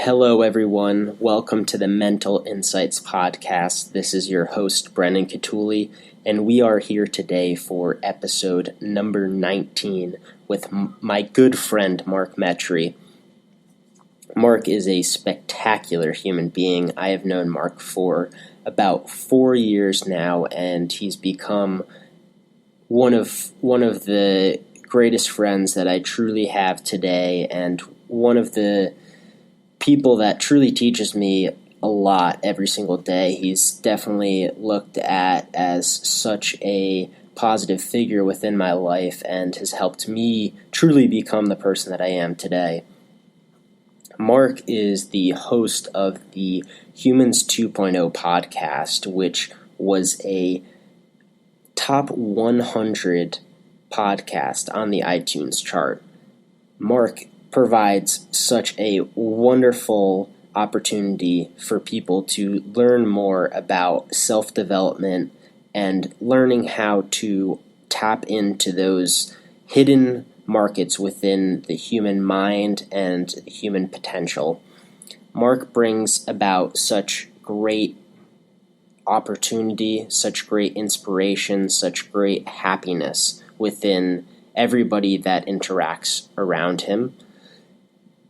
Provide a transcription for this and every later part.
Hello, everyone. Welcome to the Mental Insights Podcast. This is your host, Brendan.cutuli, and we are here today for episode number 19 with my good friend, Mark Metry. Mark is a spectacular human being. I have known Mark for about 4 years now, and he's become one of the greatest friends that I truly have today, and one of the people that truly teaches me a lot every single day. He's definitely looked at as such a positive figure within my life and has helped me truly become the person that I am today. Mark is the host of the Humans 2.0 podcast, which was a top 100 podcast on the iTunes chart. Mark provides such a wonderful opportunity for people to learn more about self-development and learning how to tap into those hidden markets within the human mind and the human potential. Mark brings about such great opportunity, such great inspiration, such great happiness within everybody that interacts around him.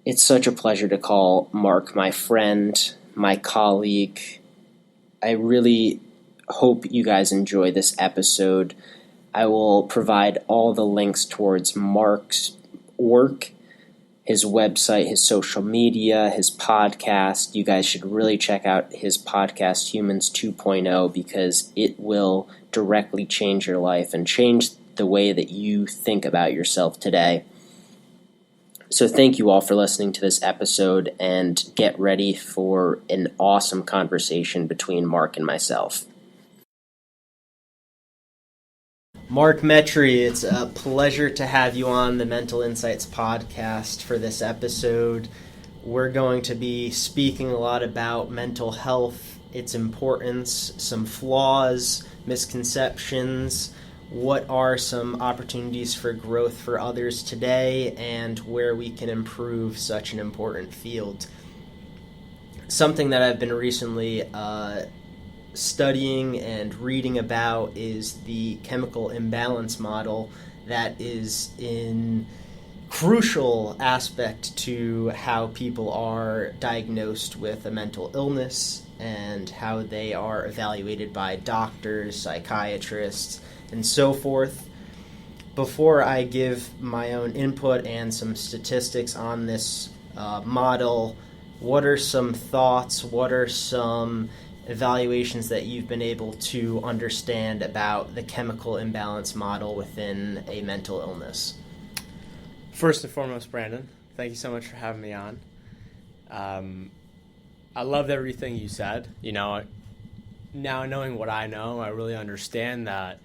It's such a pleasure to call Mark my friend, my colleague. I really hope you guys enjoy this episode. I will provide all the links towards Mark's work, his website, his social media, his podcast. You guys should really check out his podcast, Humans 2.0, because it will directly change your life and change the way that you think about yourself today. So thank you all for listening to this episode, and get ready for an awesome conversation between Mark and myself. Mark Metry, it's a pleasure to have you on the Mental Insights podcast for this episode. We're going to be speaking a lot about mental health, its importance, some flaws, misconceptions, what are some opportunities for growth for others today, and where we can improve such an important field. Something that I've been recently studying and reading about is the chemical imbalance model that is in crucial aspect to how people are diagnosed with a mental illness and how they are evaluated by doctors, psychiatrists, and so forth. Before I give my own input and some statistics on this model, what are some thoughts, what are some evaluations that you've been able to understand about the chemical imbalance model within a mental illness? First and foremost, Brandon, thank you so much for having me on. I loved everything you said. You know, now knowing what I know, I really understand that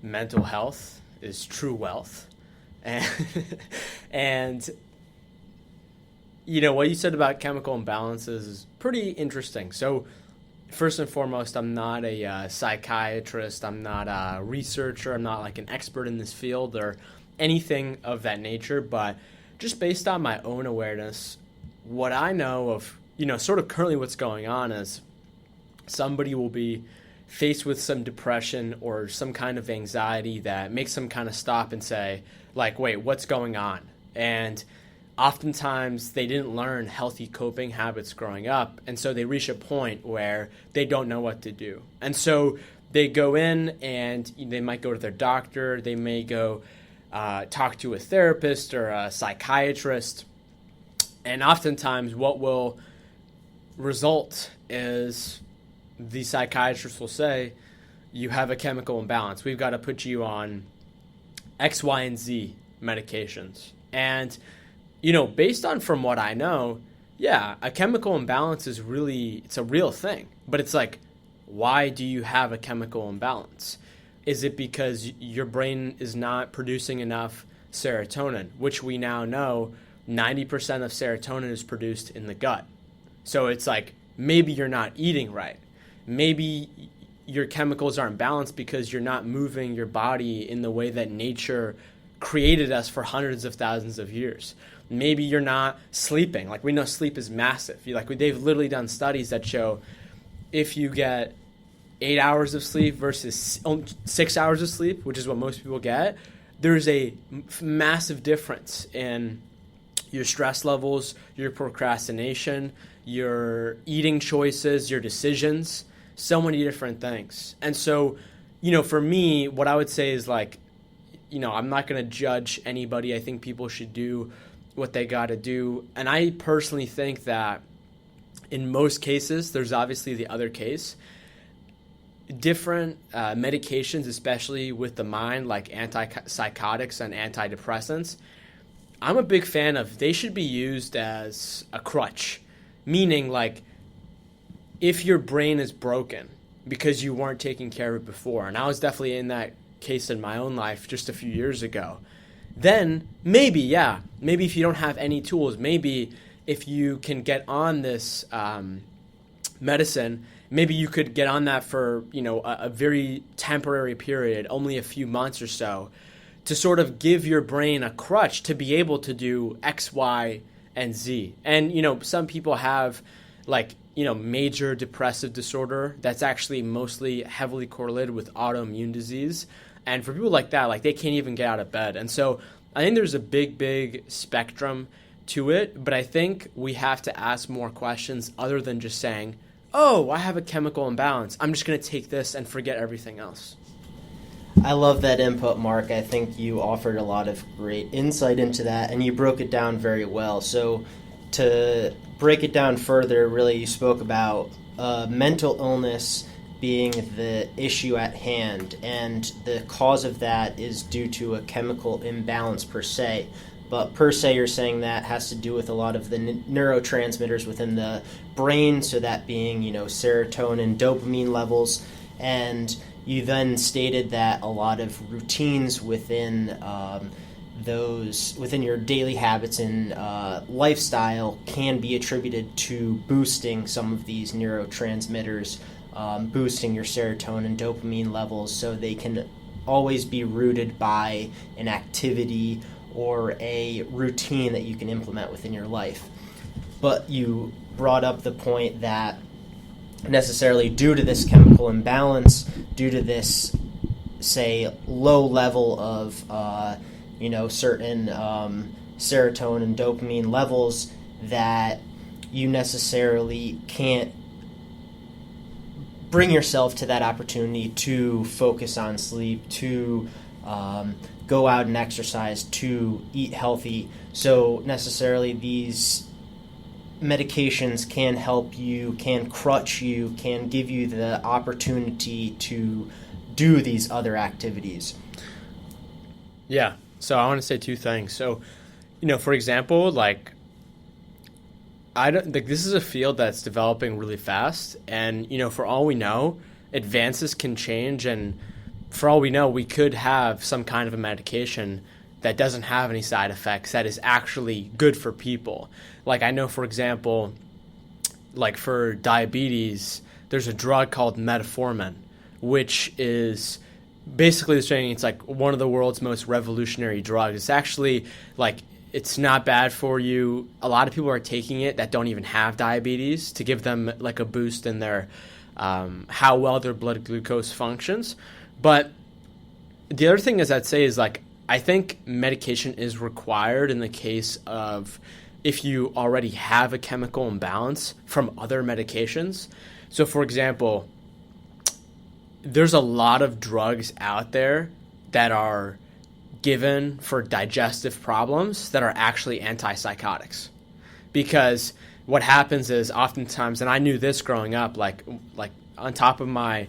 mental health is true wealth. And you know, what you said about chemical imbalances is pretty interesting. So first and foremost, I'm not a psychiatrist, I'm not a researcher, I'm not like an expert in this field or anything of that nature, but just based on my own awareness, what I know of, you know, sort of currently what's going on is somebody will be faced with some depression or some kind of anxiety that makes them kind of stop and say, like, wait, what's going on? And oftentimes they didn't learn healthy coping habits growing up, and so they reach a point where they don't know what to do. And so they go in and they might go to their doctor, they may go talk to a therapist or a psychiatrist, and oftentimes what will result is the psychiatrist will say, you have a chemical imbalance. We've got to put you on X, Y, and Z medications. And, you know, based on from what I know, yeah, a chemical imbalance is really, it's a real thing. But it's like, why do you have a chemical imbalance? Is it because your brain is not producing enough serotonin, which we now know 90% of serotonin is produced in the gut. So it's like, maybe you're not eating right. Maybe your chemicals aren't balanced because you're not moving your body in the way that nature created us for hundreds of thousands of years. Maybe you're not sleeping. Like, we know sleep is massive. They've literally done studies that show if you get 8 hours of sleep versus 6 hours of sleep, which is what most people get, there's a massive difference in your stress levels, your procrastination, your eating choices, your decisions, so many different things. And so, for me, what I would say is like, I'm not going to judge anybody. I think people should do what they got to do. And I personally think that in most cases, there's obviously the other case, different medications, especially with the mind, like antipsychotics and antidepressants, I'm a big fan of. They should be used as a crutch, meaning like if your brain is broken because you weren't taking care of it before, and I was definitely in that case in my own life just a few years ago, then maybe if you don't have any tools, maybe if you can get on this medicine, maybe you could get on that for a very temporary period, only a few months or so, to sort of give your brain a crutch to be able to do X, Y, and Z. And some people have major depressive disorder that's actually mostly heavily correlated with autoimmune disease. And for people like that, like, they can't even get out of bed. And so I think there's a big spectrum to it, but I think we have to ask more questions other than just saying, oh, I have a chemical imbalance, I'm just going to take this and forget everything else. I love that input, Mark. I think you offered a lot of great insight into that, and you broke it down very well. So to break it down further, really, you spoke about mental illness being the issue at hand, and the cause of that is due to a chemical imbalance per se. But per se, you're saying that has to do with a lot of the neurotransmitters within the brain, so that being, serotonin, dopamine levels. And you then stated that a lot of routines within within your daily habits and lifestyle can be attributed to boosting some of these neurotransmitters, boosting your serotonin, dopamine levels, so they can always be rooted by an activity or a routine that you can implement within your life. But you brought up the point that necessarily due to this chemical imbalance, due to this, say, low level of, certain serotonin and dopamine levels, that you necessarily can't bring yourself to that opportunity to focus on sleep, to go out and exercise, to eat healthy. So necessarily these medications can help you, can crutch you, can give you the opportunity to do these other activities. Yeah. So I want to say two things. So, for example, this is a field that's developing really fast, and for all we know, advances can change, and for all we know, we could have some kind of a medication that doesn't have any side effects, that is actually good for people. Like, I know, for example, like for diabetes, there's a drug called metformin, which is basically saying it's like one of the world's most revolutionary drugs. It's actually it's not bad for you. A lot of people are taking it that don't even have diabetes, to give them like a boost in their how well their blood glucose functions. But the other thing I'd say is I think medication is required in the case of if you already have a chemical imbalance from other medications. So, for example, there's a lot of drugs out there that are given for digestive problems that are actually antipsychotics. Because what happens is oftentimes, and I knew this growing up, like on top of my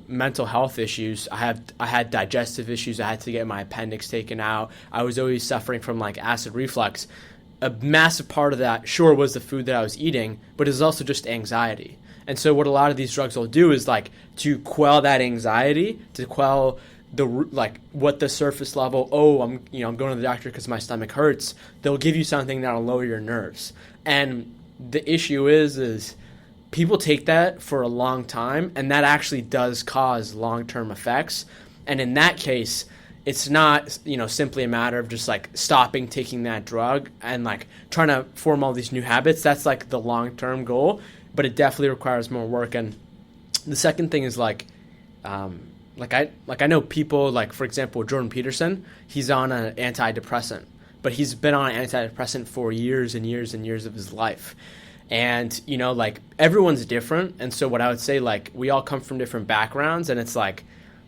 mental health issues, I had digestive issues. I had to get my appendix taken out. I was always suffering from acid reflux. A massive part of that, sure, was the food that I was eating, but it was also just anxiety. And so what a lot of these drugs will do is to quell that anxiety, to quell the what the surface level, I'm going to the doctor because my stomach hurts. They'll give you something that'll lower your nerves. And the issue is people take that for a long time, and that actually does cause long-term effects. And in that case, it's not, simply a matter of just like stopping taking that drug and like trying to form all these new habits. That's like the long-term goal, but it definitely requires more work. And the second thing is like I know people like, for example, Jordan Peterson, he's on an antidepressant, but he's been on an antidepressant for years and years and years of his life. And, like everyone's different. And so what I would say, like, we all come from different backgrounds, and it's like,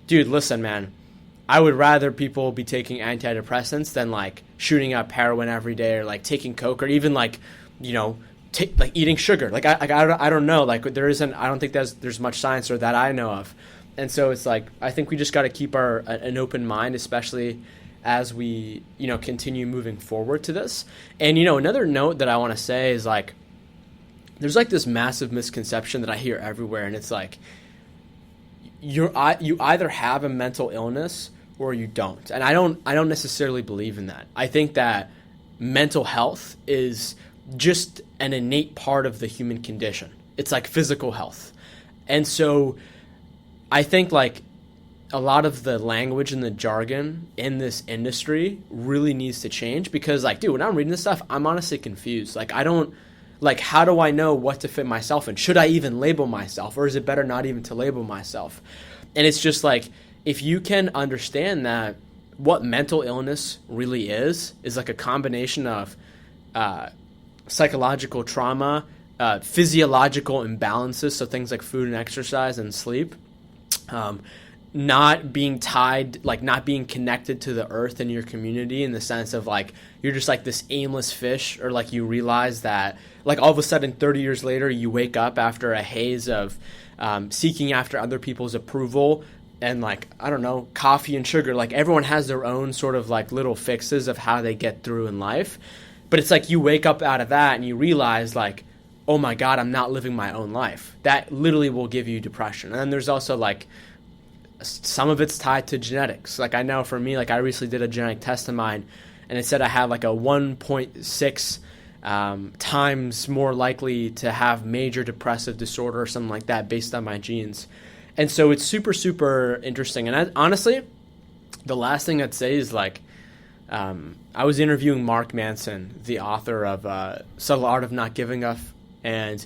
dude, listen, man, I would rather people be taking antidepressants than like shooting up heroin every day or like taking coke or even like, like eating sugar. Like I don't know. Like I don't think there's much science or that I know of. And so it's like, I think we just got to keep an open mind, especially as we, continue moving forward to this. And, another note that I want to say is like, there's like this massive misconception that I hear everywhere. And it's like, you either have a mental illness or you don't. And I don't necessarily believe in that. I think that mental health is just an innate part of the human condition. It's like physical health. And so I think like a lot of the language and the jargon in this industry really needs to change, because like, dude, when I'm reading this stuff, I'm honestly confused. Like how do I know what to fit myself in? Should I even label myself, or is it better not even to label myself? And it's just like, if you can understand that what mental illness really is like a combination of psychological trauma, physiological imbalances, so things like food and exercise and sleep, not being tied, like not being connected to the earth and your community, in the sense of like you're just like this aimless fish, or like you realize that like all of a sudden 30 years later you wake up after a haze of seeking after other people's approval and like, I don't know, coffee and sugar. Like everyone has their own sort of like little fixes of how they get through in life. But it's like you wake up out of that and you realize like, oh my God, I'm not living my own life. That literally will give you depression. And then there's also like, some of it's tied to genetics. Like I know for me, like I recently did a genetic test of mine, and it said I had like a 1.6 times more likely to have major depressive disorder or something like that based on my genes. And so it's super, super interesting. And honestly, the last thing I'd say is like, I was interviewing Mark Manson, the author of Subtle Art of Not Giving Up, and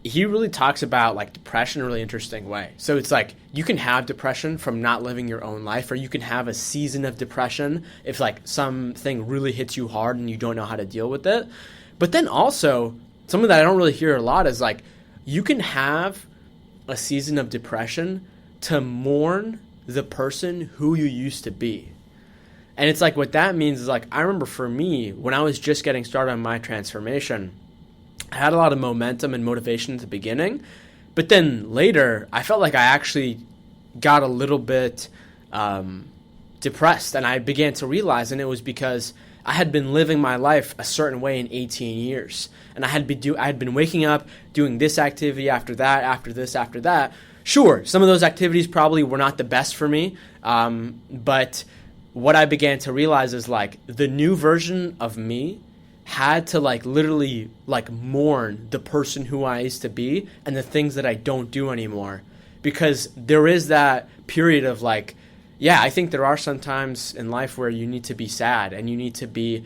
he really talks about like depression in a really interesting way. So it's like you can have depression from not living your own life, or you can have a season of depression if like something really hits you hard and you don't know how to deal with it. But then also, something that I don't really hear a lot is like you can have a season of depression to mourn the person who you used to be. And it's like, what that means is like, I remember for me, when I was just getting started on my transformation, I had a lot of momentum and motivation at the beginning, but then later I felt like I actually got a little bit depressed, and I began to realize, and it was because I had been living my life a certain way in 18 years, and I had been waking up doing this activity after that, after this, after that. Sure, some of those activities probably were not the best for me, but what I began to realize is like the new version of me had to like literally like mourn the person who I used to be and the things that I don't do anymore, because there is that period of like, yeah, I think there are some times in life where you need to be sad and you need to be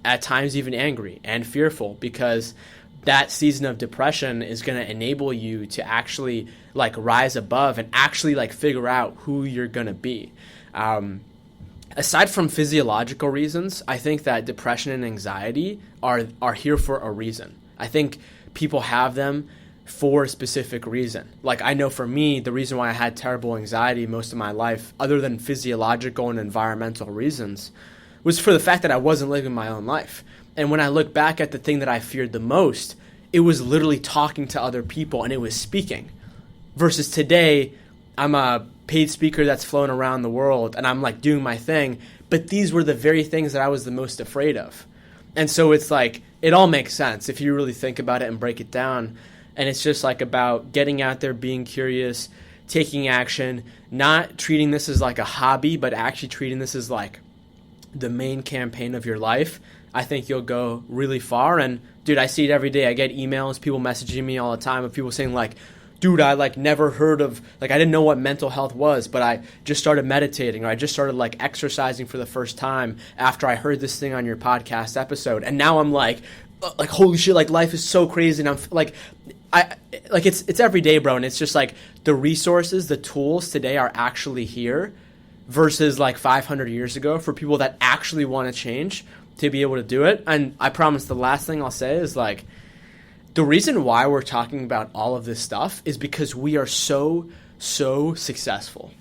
at times even angry and fearful, because that season of depression is going to enable you to actually like rise above and actually like figure out who you're going to be. Aside from physiological reasons, I think that depression and anxiety are here for a reason. I think people have them for a specific reason. Like I know for me, the reason why I had terrible anxiety most of my life, other than physiological and environmental reasons, was for the fact that I wasn't living my own life. And when I look back at the thing that I feared the most, it was literally talking to other people, and it was speaking. Versus today, I'm a paid speaker that's flown around the world and I'm like doing my thing, but these were the very things that I was the most afraid of. And so it's like, it all makes sense if you really think about it and break it down. And it's just like about getting out there, being curious, taking action, not treating this as like a hobby, but actually treating this as like the main campaign of your life. I think you'll go really far. And dude, I see it every day. I get emails, people messaging me all the time of people saying like, dude, I like never heard of, like, I didn't know what mental health was, but I just started meditating, or I just started like exercising for the first time after I heard this thing on your podcast episode. And now I'm like, holy shit, like life is so crazy. And I'm like, it's every day, bro. And it's just like the resources, the tools today are actually here versus like 500 years ago for people that actually want to change to be able to do it. And I promise the last thing I'll say is like, the reason why we're talking about all of this stuff is because we are so successful.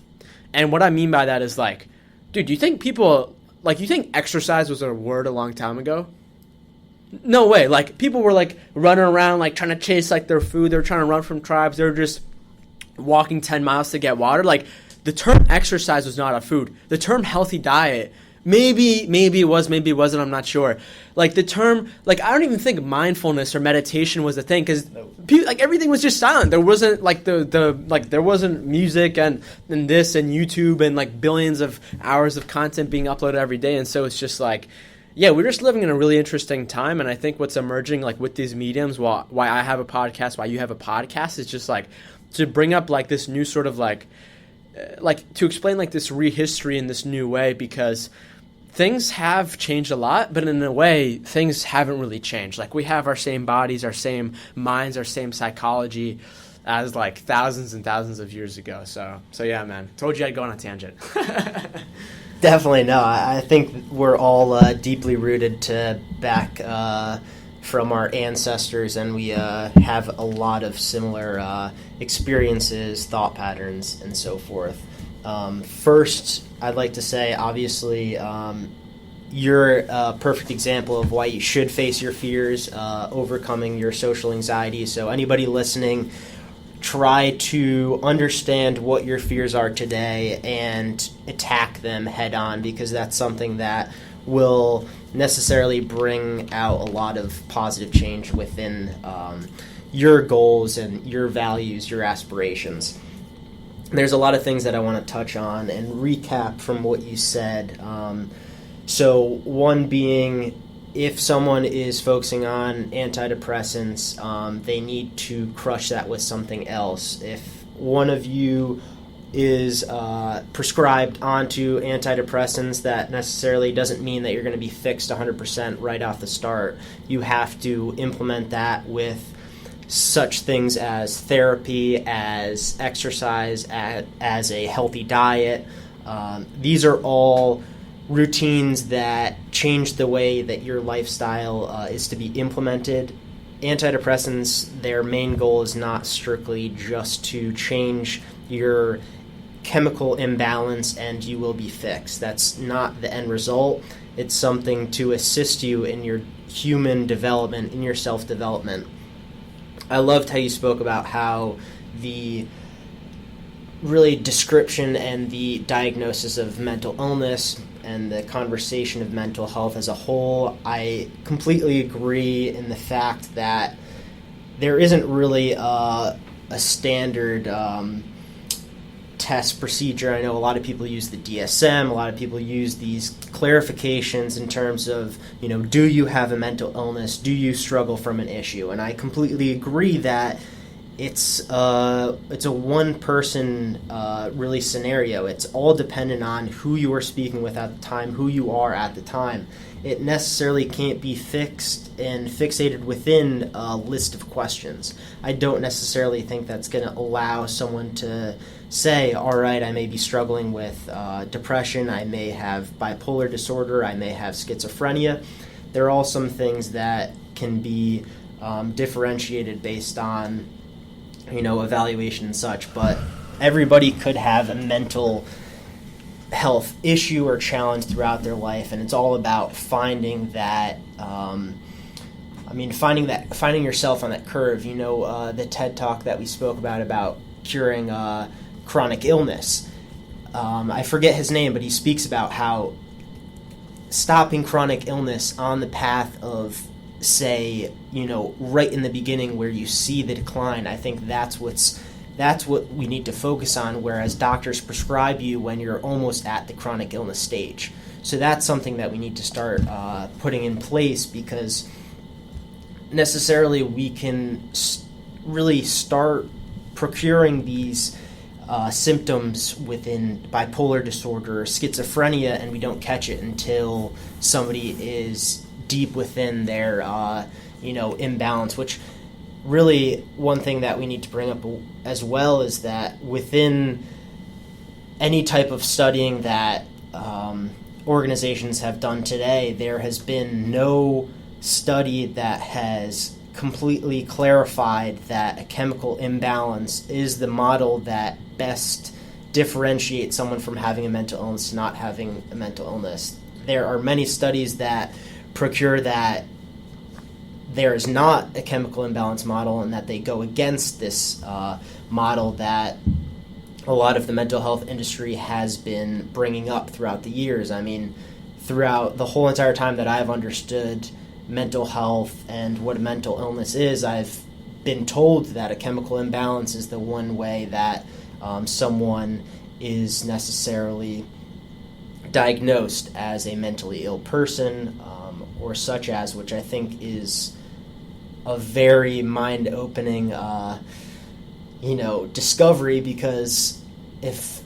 And what I mean by that is like, dude, you think people, like, you think exercise was a word a long time ago? No way. Like, people were like running around, like trying to chase like their food. They were trying to run from tribes. They were just walking 10 miles to get water. Like, the term exercise was not a food. The term healthy diet, maybe it was, maybe it wasn't, I'm not sure. Like, the term, like, I don't even think mindfulness or meditation was a thing, because like everything was just silent. There wasn't like there wasn't music and this and YouTube and like billions of hours of content being uploaded every day. And so it's just like, yeah, we're just living in a really interesting time. And I think what's emerging like with these mediums, why I have a podcast, why you have a podcast, is just like to bring up like this new sort of like to explain like this rehistory in this new way, because things have changed a lot, but in a way, things haven't really changed. Like, we have our same bodies, our same minds, our same psychology as like thousands and thousands of years ago. So yeah, man. Told you I'd go on a tangent. Definitely no. I think we're all deeply rooted to back from our ancestors, and we have a lot of similar experiences, thought patterns, and so forth. First, I'd like to say, obviously, you're a perfect example of why you should face your fears, overcoming your social anxiety. So anybody listening, try to understand what your fears are today and attack them head on, because that's something that will necessarily bring out a lot of positive change within your goals and your values, your aspirations. There's a lot of things that I want to touch on and recap from what you said. So one being, if someone is focusing on antidepressants, they need to crush that with something else. If one of you is prescribed onto antidepressants, that necessarily doesn't mean that you're going to be fixed 100% right off the start. You have to implement that with such things as therapy, as exercise, as a healthy diet. These are all routines that change the way that your lifestyle is to be implemented. Antidepressants, their main goal is not strictly just to change your chemical imbalance and you will be fixed. That's not the end result. It's something to assist you in your human development, in your self-development. I loved how you spoke about how the really description and the diagnosis of mental illness and the conversation of mental health as a whole. I completely agree in the fact that there isn't really a standard test procedure. I know a lot of people use the DSM, a lot of people use these clarifications in terms of, do you have a mental illness? Do you struggle from an issue? And I completely agree that it's a one-person really scenario. It's all dependent on who you are speaking with at the time, who you are at the time. It necessarily can't be fixed and fixated within a list of questions. I don't necessarily think that's going to allow someone to say, all right, I may be struggling with depression, I may have bipolar disorder, I may have schizophrenia. There are all some things that can be differentiated based on evaluation and such, but everybody could have a mental health issue or challenge throughout their life, and it's all about finding that finding yourself on that curve. The TED Talk that we spoke about curing chronic illness. I forget his name, but he speaks about how stopping chronic illness on the path of, say, right in the beginning where you see the decline, I think that's what we need to focus on, whereas doctors prescribe you when you're almost at the chronic illness stage. So that's something that we need to start putting in place, because necessarily we can really start procuring these symptoms within bipolar disorder or schizophrenia, and we don't catch it until somebody is deep within their imbalance. Which really, one thing that we need to bring up as well is that within any type of studying that organizations have done today, there has been no study that has completely clarified that a chemical imbalance is the model that best differentiates someone from having a mental illness to not having a mental illness. There are many studies that procure that there is not a chemical imbalance model, and that they go against this model that a lot of the mental health industry has been bringing up throughout the years. I mean, throughout the whole entire time that I've understood mental health and what a mental illness is, I've been told that a chemical imbalance is the one way that someone is necessarily diagnosed as a mentally ill person, or such as, which I think is a very mind-opening discovery, because if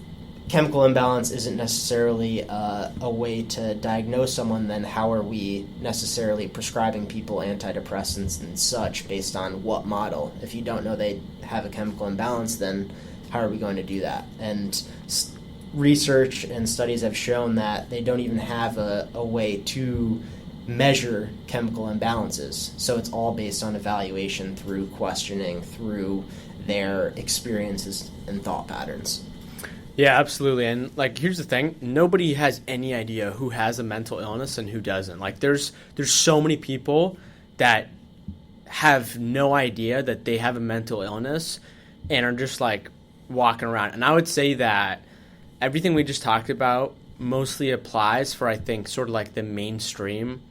chemical imbalance isn't necessarily a way to diagnose someone, then how are we necessarily prescribing people antidepressants and such based on what model? If you don't know they have a chemical imbalance, then how are we going to do that? And research and studies have shown that they don't even have a way to measure chemical imbalances. So it's all based on evaluation through questioning, through their experiences and thought patterns. Yeah, absolutely. And here's the thing: nobody has any idea who has a mental illness and who doesn't. There's so many people that have no idea that they have a mental illness and are just walking around. And I would say that everything we just talked about mostly applies for, I think, sort of the mainstream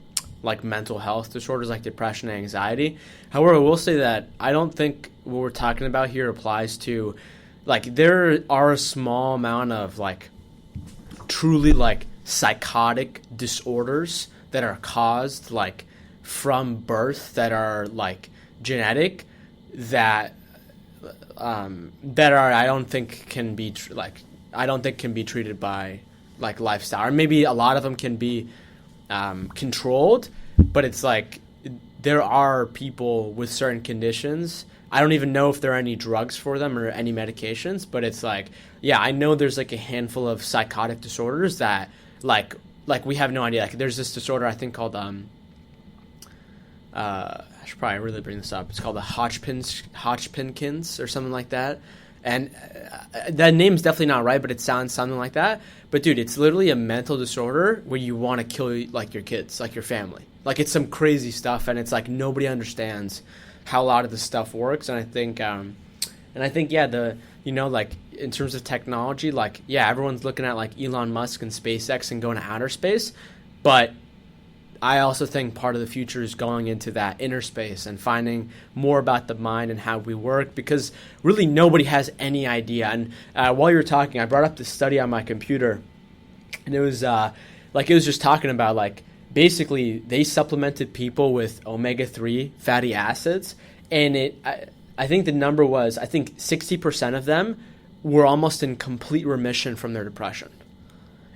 mental health disorders like depression and anxiety. However, I will say that I don't think what we're talking about here applies to there are a small amount of truly psychotic disorders that are caused from birth, that are genetic, that are I don't think can be can be treated by lifestyle, or maybe a lot of them can be controlled, but it's there are people with certain conditions. I don't even know if there are any drugs for them or any medications, but it's I know there's a handful of psychotic disorders that we have no idea. There's this disorder I think called I should probably really bring this up. It's called the Hodgkins or something like that. And that name's definitely not right, but it sounds something like that. But dude, it's literally a mental disorder where you want to kill your kids, your family. It's some crazy stuff, and it's nobody understands how a lot of this stuff works. And I think in terms of technology, everyone's looking at Elon Musk and SpaceX and going to outer space, but I also think part of the future is going into that inner space and finding more about the mind and how we work, because really nobody has any idea. And while you were talking, I brought up this study on my computer, and it was it was just talking about basically they supplemented people with omega-3 fatty acids, and I think the number was 60% of them were almost in complete remission from their depression.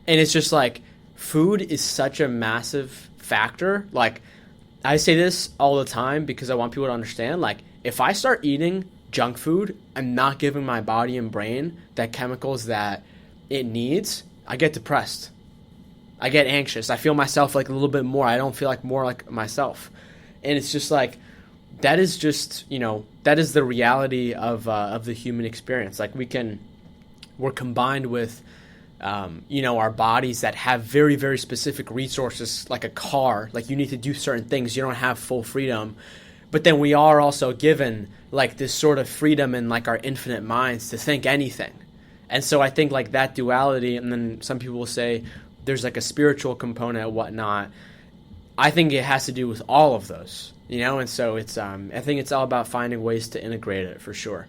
And it's just food is such a massive factor. I say this all the time because I want people to understand, if I start eating junk food, I'm not giving my body and brain the chemicals that it needs, I get depressed. I get anxious. I feel myself a little bit more. I don't feel more like myself. And it's just that is just, that is the reality of the human experience. We're combined with our bodies that have very, very specific resources, like a car. You need to do certain things. You don't have full freedom. But then we are also given this sort of freedom in our infinite minds to think anything. And so I think that duality, and then some people will say there's a spiritual component and whatnot. I think it has to do with all of those, and so it's I think it's all about finding ways to integrate it for sure.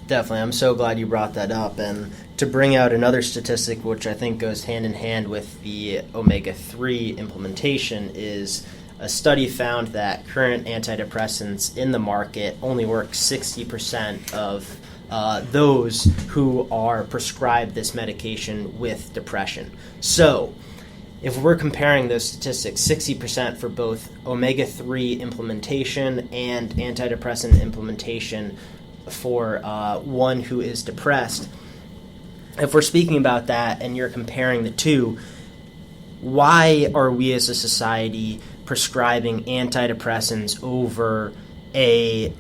Definitely. I'm so glad you brought that up. And to bring out another statistic, which I think goes hand in hand with the omega-3 implementation, is a study found that current antidepressants in the market only work 60% of those who are prescribed this medication with depression. So if we're comparing those statistics, 60% for both omega-3 implementation and antidepressant implementation for one who is depressed, if we're speaking about that and you're comparing the two, why are we as a society prescribing antidepressants over a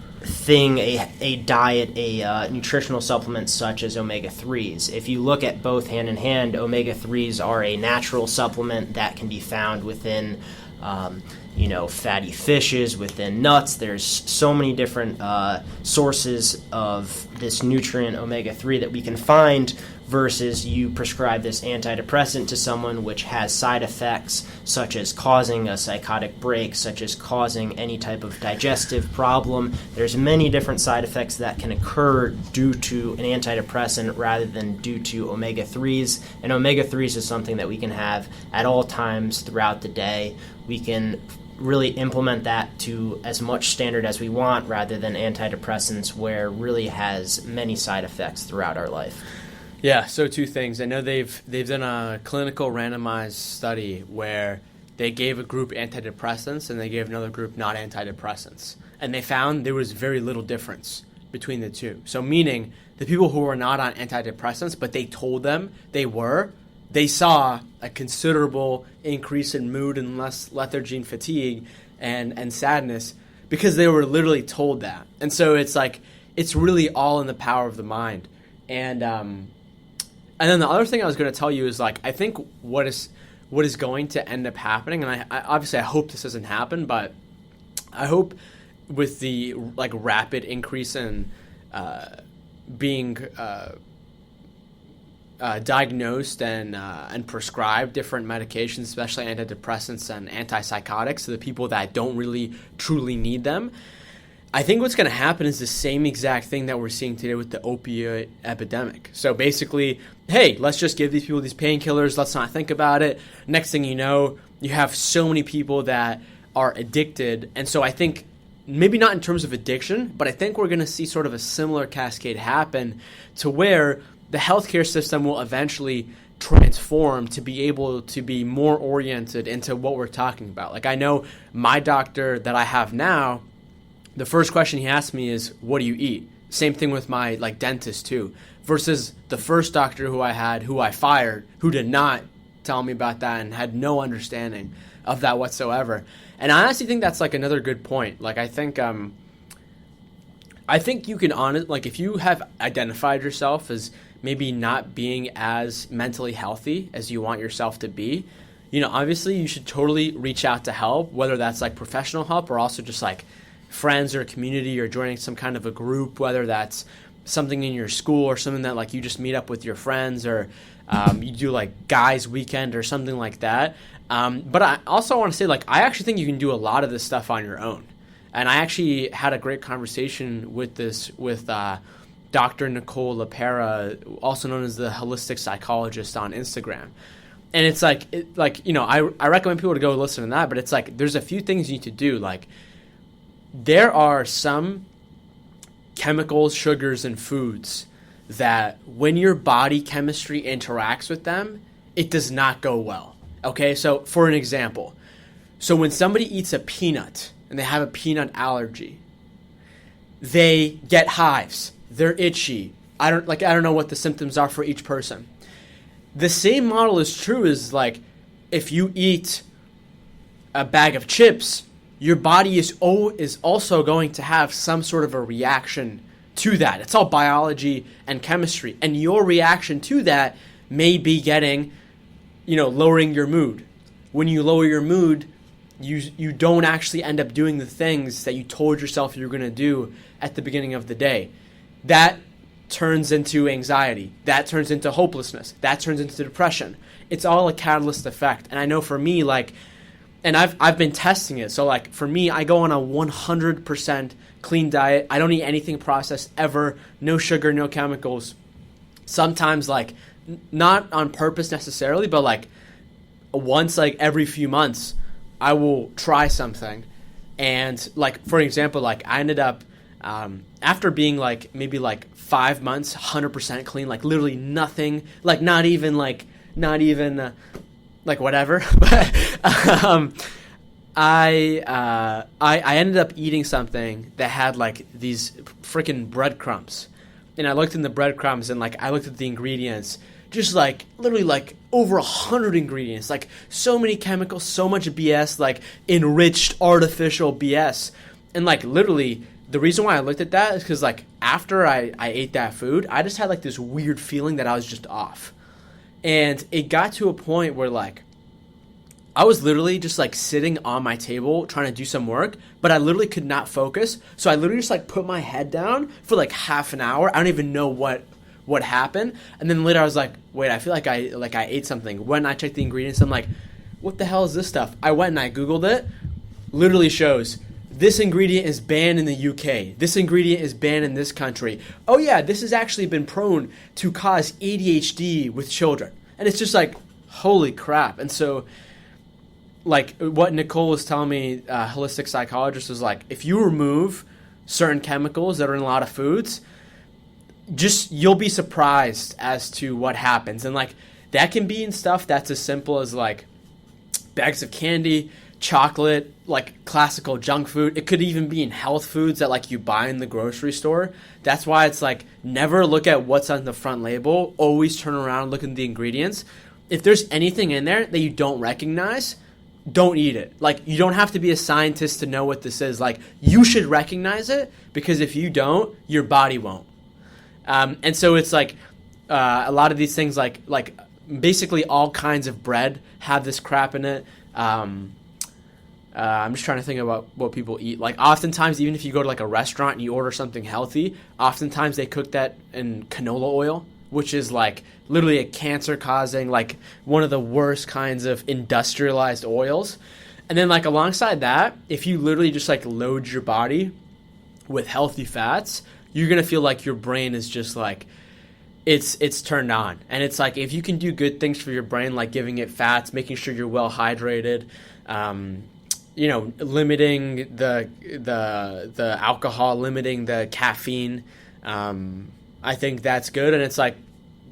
diet, nutritional supplement such as omega-3s? If you look at both hand in hand, omega-3s are a natural supplement that can be found within fatty fishes, within nuts. There's so many different sources of this nutrient omega-3 that we can find, versus you prescribe this antidepressant to someone which has side effects such as causing a psychotic break, such as causing any type of digestive problem. There's many different side effects that can occur due to an antidepressant rather than due to omega-3s. And omega-3s is something that we can have at all times throughout the day. We can really implement that to as much standard as we want, rather than antidepressants where it really has many side effects throughout our life. Yeah, so two things. I know they've done a clinical randomized study where they gave a group antidepressants and they gave another group not antidepressants. And they found there was very little difference between the two. So meaning the people who were not on antidepressants, but they told them they saw a considerable increase in mood and less lethargy and fatigue and sadness, because they were literally told that. And so it's really all in the power of the mind. And then the other thing I was going to tell you is, I think what is going to end up happening, and I obviously I hope this doesn't happen, but I hope with the rapid increase in being diagnosed and prescribed different medications, especially antidepressants and antipsychotics, to the people that don't really truly need them. I think what's going to happen is the same exact thing that we're seeing today with the opioid epidemic. So basically, hey, let's just give these people these painkillers. Let's not think about it. Next thing you know, you have so many people that are addicted. And so I think, maybe not in terms of addiction, but I think we're going to see sort of a similar cascade happen to where the healthcare system will eventually transform to be able to be more oriented into what we're talking about. I know my doctor that I have now, the first question he asked me is, what do you eat? Same thing with my dentist too, versus the first doctor who I had, who I fired, who did not tell me about that and had no understanding of that whatsoever. And I honestly think that's another good point. I think you can if you have identified yourself as maybe not being as mentally healthy as you want yourself to be, obviously you should totally reach out to help, whether that's professional help or also just friends or community, or joining some kind of a group, whether that's something in your school or something that you just meet up with your friends, or you do guys weekend or something like that. But I also want to say I actually think you can do a lot of this stuff on your own. And I actually had a great conversation with Dr. Nicole LaPera, also known as the holistic psychologist, on Instagram. And it's I recommend people to go listen to that, but it's there's a few things you need to do. There are some chemicals, sugars, and foods that when your body chemistry interacts with them, it does not go well. Okay, so for an example, when somebody eats a peanut and they have a peanut allergy, they get hives, they're itchy. I don't know what the symptoms are for each person. The same model is true as if you eat a bag of chips, your body is also going to have some sort of a reaction to that. It's all biology and chemistry. And your reaction to that may be lowering your mood. When you lower your mood, you don't actually end up doing the things that you told yourself you were going to do at the beginning of the day. That turns into anxiety. That turns into hopelessness. That turns into depression. It's all a catalyst effect. And I know for me, and I've been testing it. So for me, I go on a 100% clean diet. I don't eat anything processed ever. No sugar, no chemicals. Sometimes not on purpose necessarily, but once every few months, I will try something. And for example, I ended up After being like maybe like 5 months 100% clean, like literally nothing, like not even like whatever, but I ended up eating something that had like these freaking breadcrumbs, and I looked in the breadcrumbs and like I looked at the ingredients, just like literally like over 100 ingredients, like so many chemicals, so much BS, like enriched artificial BS. And like literally the reason why I looked at that is because like after I ate that food, I just had like this weird feeling that I was just off. And it got to a point where like I was literally just like sitting on my table trying to do some work, but I literally could not focus. So I literally just like put my head down for like half an hour. I don't even know what happened. And then later I was like, wait, I feel like I ate something. When I checked the ingredients, I'm like, what the hell is this stuff? I went and I Googled it. Literally shows this ingredient is banned in the UK. This ingredient is banned in this country. Oh yeah, this has actually been prone to cause ADHD with children. And it's just like, holy crap. And so like what Nicole was telling me, holistic psychologist, was like, if you remove certain chemicals that are in a lot of foods, just you'll be surprised as to what happens. And like that can be in stuff that's as simple as like bags of candy, chocolate, like classical junk food. It could even be in health foods that like you buy in the grocery store. That's why it's like never look at what's on the front label. Always turn around and look at the ingredients. If there's anything in there that you don't recognize, don't eat it. Like you don't have to be a scientist to know what this is. Like you should recognize it, because if you don't, your body won't. And so it's like a lot of these things, like basically all kinds of bread have this crap in it. I'm just trying to think about what people eat. Like oftentimes, even if you go to like a restaurant and you order something healthy, oftentimes they cook that in canola oil, which is like literally a cancer-causing, like one of the worst kinds of industrialized oils. And then like alongside that, if you literally just like load your body with healthy fats, you're going to feel like your brain is just like, it's turned on. And it's like, if you can do good things for your brain, like giving it fats, making sure you're well hydrated, limiting the alcohol, limiting the caffeine, I think that's good. And it's like,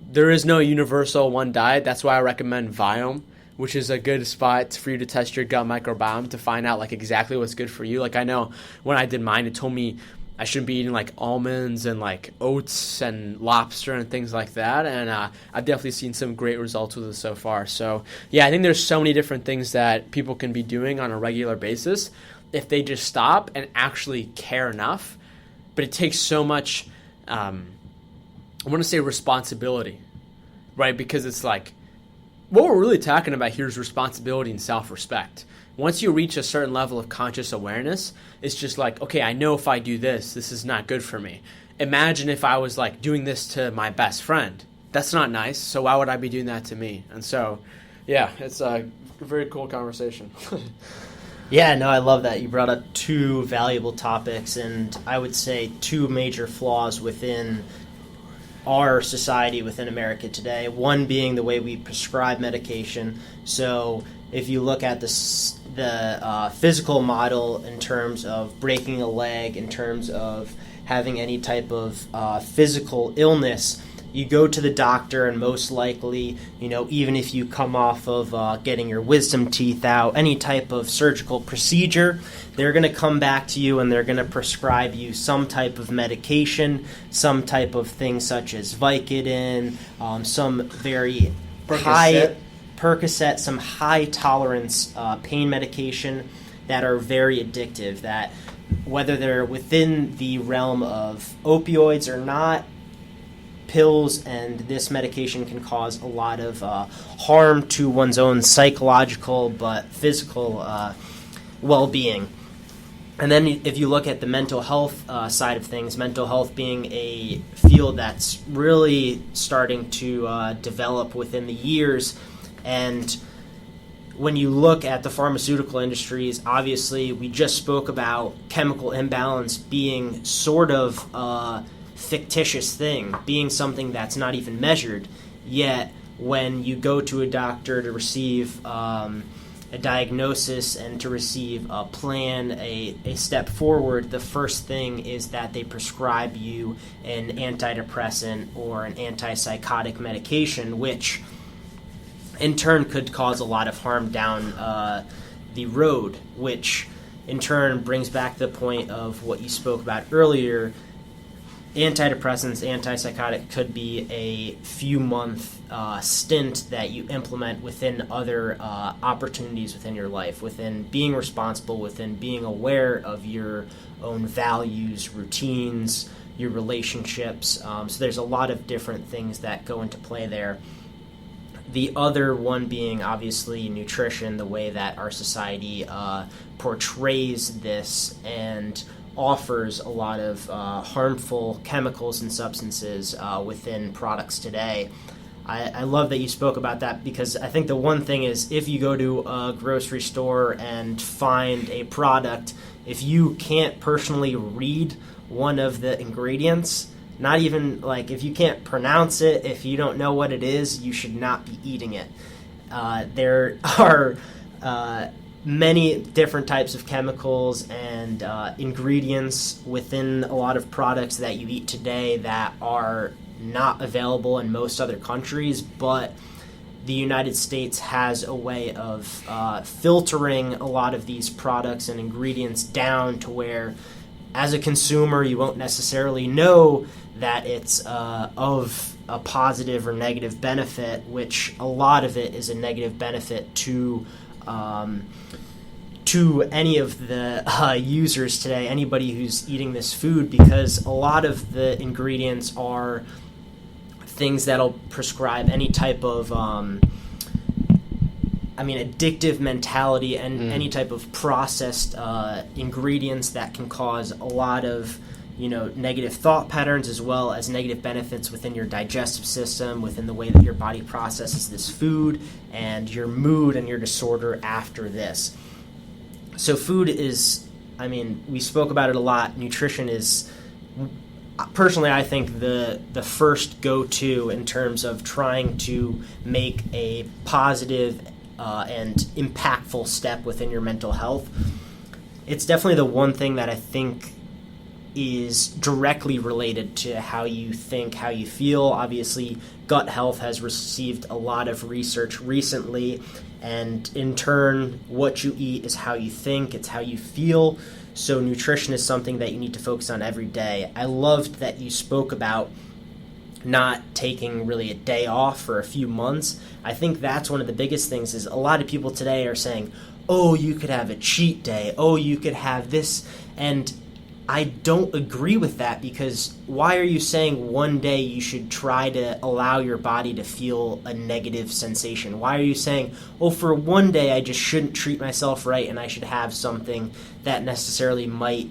there is no universal one diet. That's why I recommend Viome, which is a good spot for you to test your gut microbiome to find out like exactly what's good for you. Like I know when I did mine, it told me I shouldn't be eating like almonds and like oats and lobster and things like that. And I've definitely seen some great results with it so far. So yeah, I think there's so many different things that people can be doing on a regular basis if they just stop and actually care enough. But it takes so much, I want to say responsibility, right? Because it's like, what we're really talking about here is responsibility and self-respect. Once you reach a certain level of conscious awareness, it's just like, okay, I know if I do this, this is not good for me. Imagine if I was like doing this to my best friend. That's not nice. So why would I be doing that to me? And so, yeah, it's a very cool conversation. Yeah, no, I love that. You brought up two valuable topics, and I would say two major flaws within our society, within America today. One being the way we prescribe medication. So if you look at the physical model in terms of breaking a leg, in terms of having any type of physical illness, you go to the doctor, and most likely, even if you come off of getting your wisdom teeth out, any type of surgical procedure, they're going to come back to you and they're going to prescribe you some type of medication, some type of thing such as Vicodin, some very high Percocet, some high tolerance pain medication that are very addictive, that whether they're within the realm of opioids or not, pills and this medication can cause a lot of harm to one's own psychological but physical well-being. And then if you look at the mental health side of things, mental health being a field that's really starting to develop within the years. And when you look at the pharmaceutical industries, obviously we just spoke about chemical imbalance being sort of a fictitious thing, being something that's not even measured. Yet when you go to a doctor to receive a a diagnosis and to receive a plan, a step forward, the first thing is that they prescribe you an antidepressant or an antipsychotic medication, which in turn could cause a lot of harm down the road, which in turn brings back the point of what you spoke about earlier. Antidepressants, antipsychotic could be a few month stint that you implement within other opportunities within your life, within being responsible, within being aware of your own values, routines, your relationships. So there's a lot of different things that go into play there. The other one being obviously nutrition, the way that our society portrays this and offers a lot of harmful chemicals and substances within products today. I love that you spoke about that, because I think the one thing is, if you go to a grocery store and find a product, if you can't personally read one of the ingredients, not even like if you can't pronounce it, if you don't know what it is, you should not be eating it. There are many different types of chemicals and ingredients within a lot of products that you eat today that are not available in most other countries, but the United States has a way of filtering a lot of these products and ingredients down to where, as a consumer, you won't necessarily know that it's of a positive or negative benefit, which a lot of it is a negative benefit to any of the users today, anybody who's eating this food, because a lot of the ingredients are things that'll prescribe any type of addictive mentality and any type of processed ingredients that can cause a lot of negative thought patterns, as well as negative benefits within your digestive system, within the way that your body processes this food, and your mood and your disorder after this. So food is, we spoke about it a lot. Nutrition is, personally, I think the first go-to in terms of trying to make a positive and impactful step within your mental health. It's definitely the one thing that I think is directly related to how you think, how you feel. Obviously, gut health has received a lot of research recently, and in turn, what you eat is how you think, it's how you feel. So nutrition is something that you need to focus on every day. I loved that you spoke about not taking really a day off for a few months. I think that's one of the biggest things, is a lot of people today are saying, oh, you could have a cheat day, oh, you could have this, and I don't agree with that, because why are you saying one day you should try to allow your body to feel a negative sensation? Why are you saying, oh, for one day I just shouldn't treat myself right and I should have something that necessarily might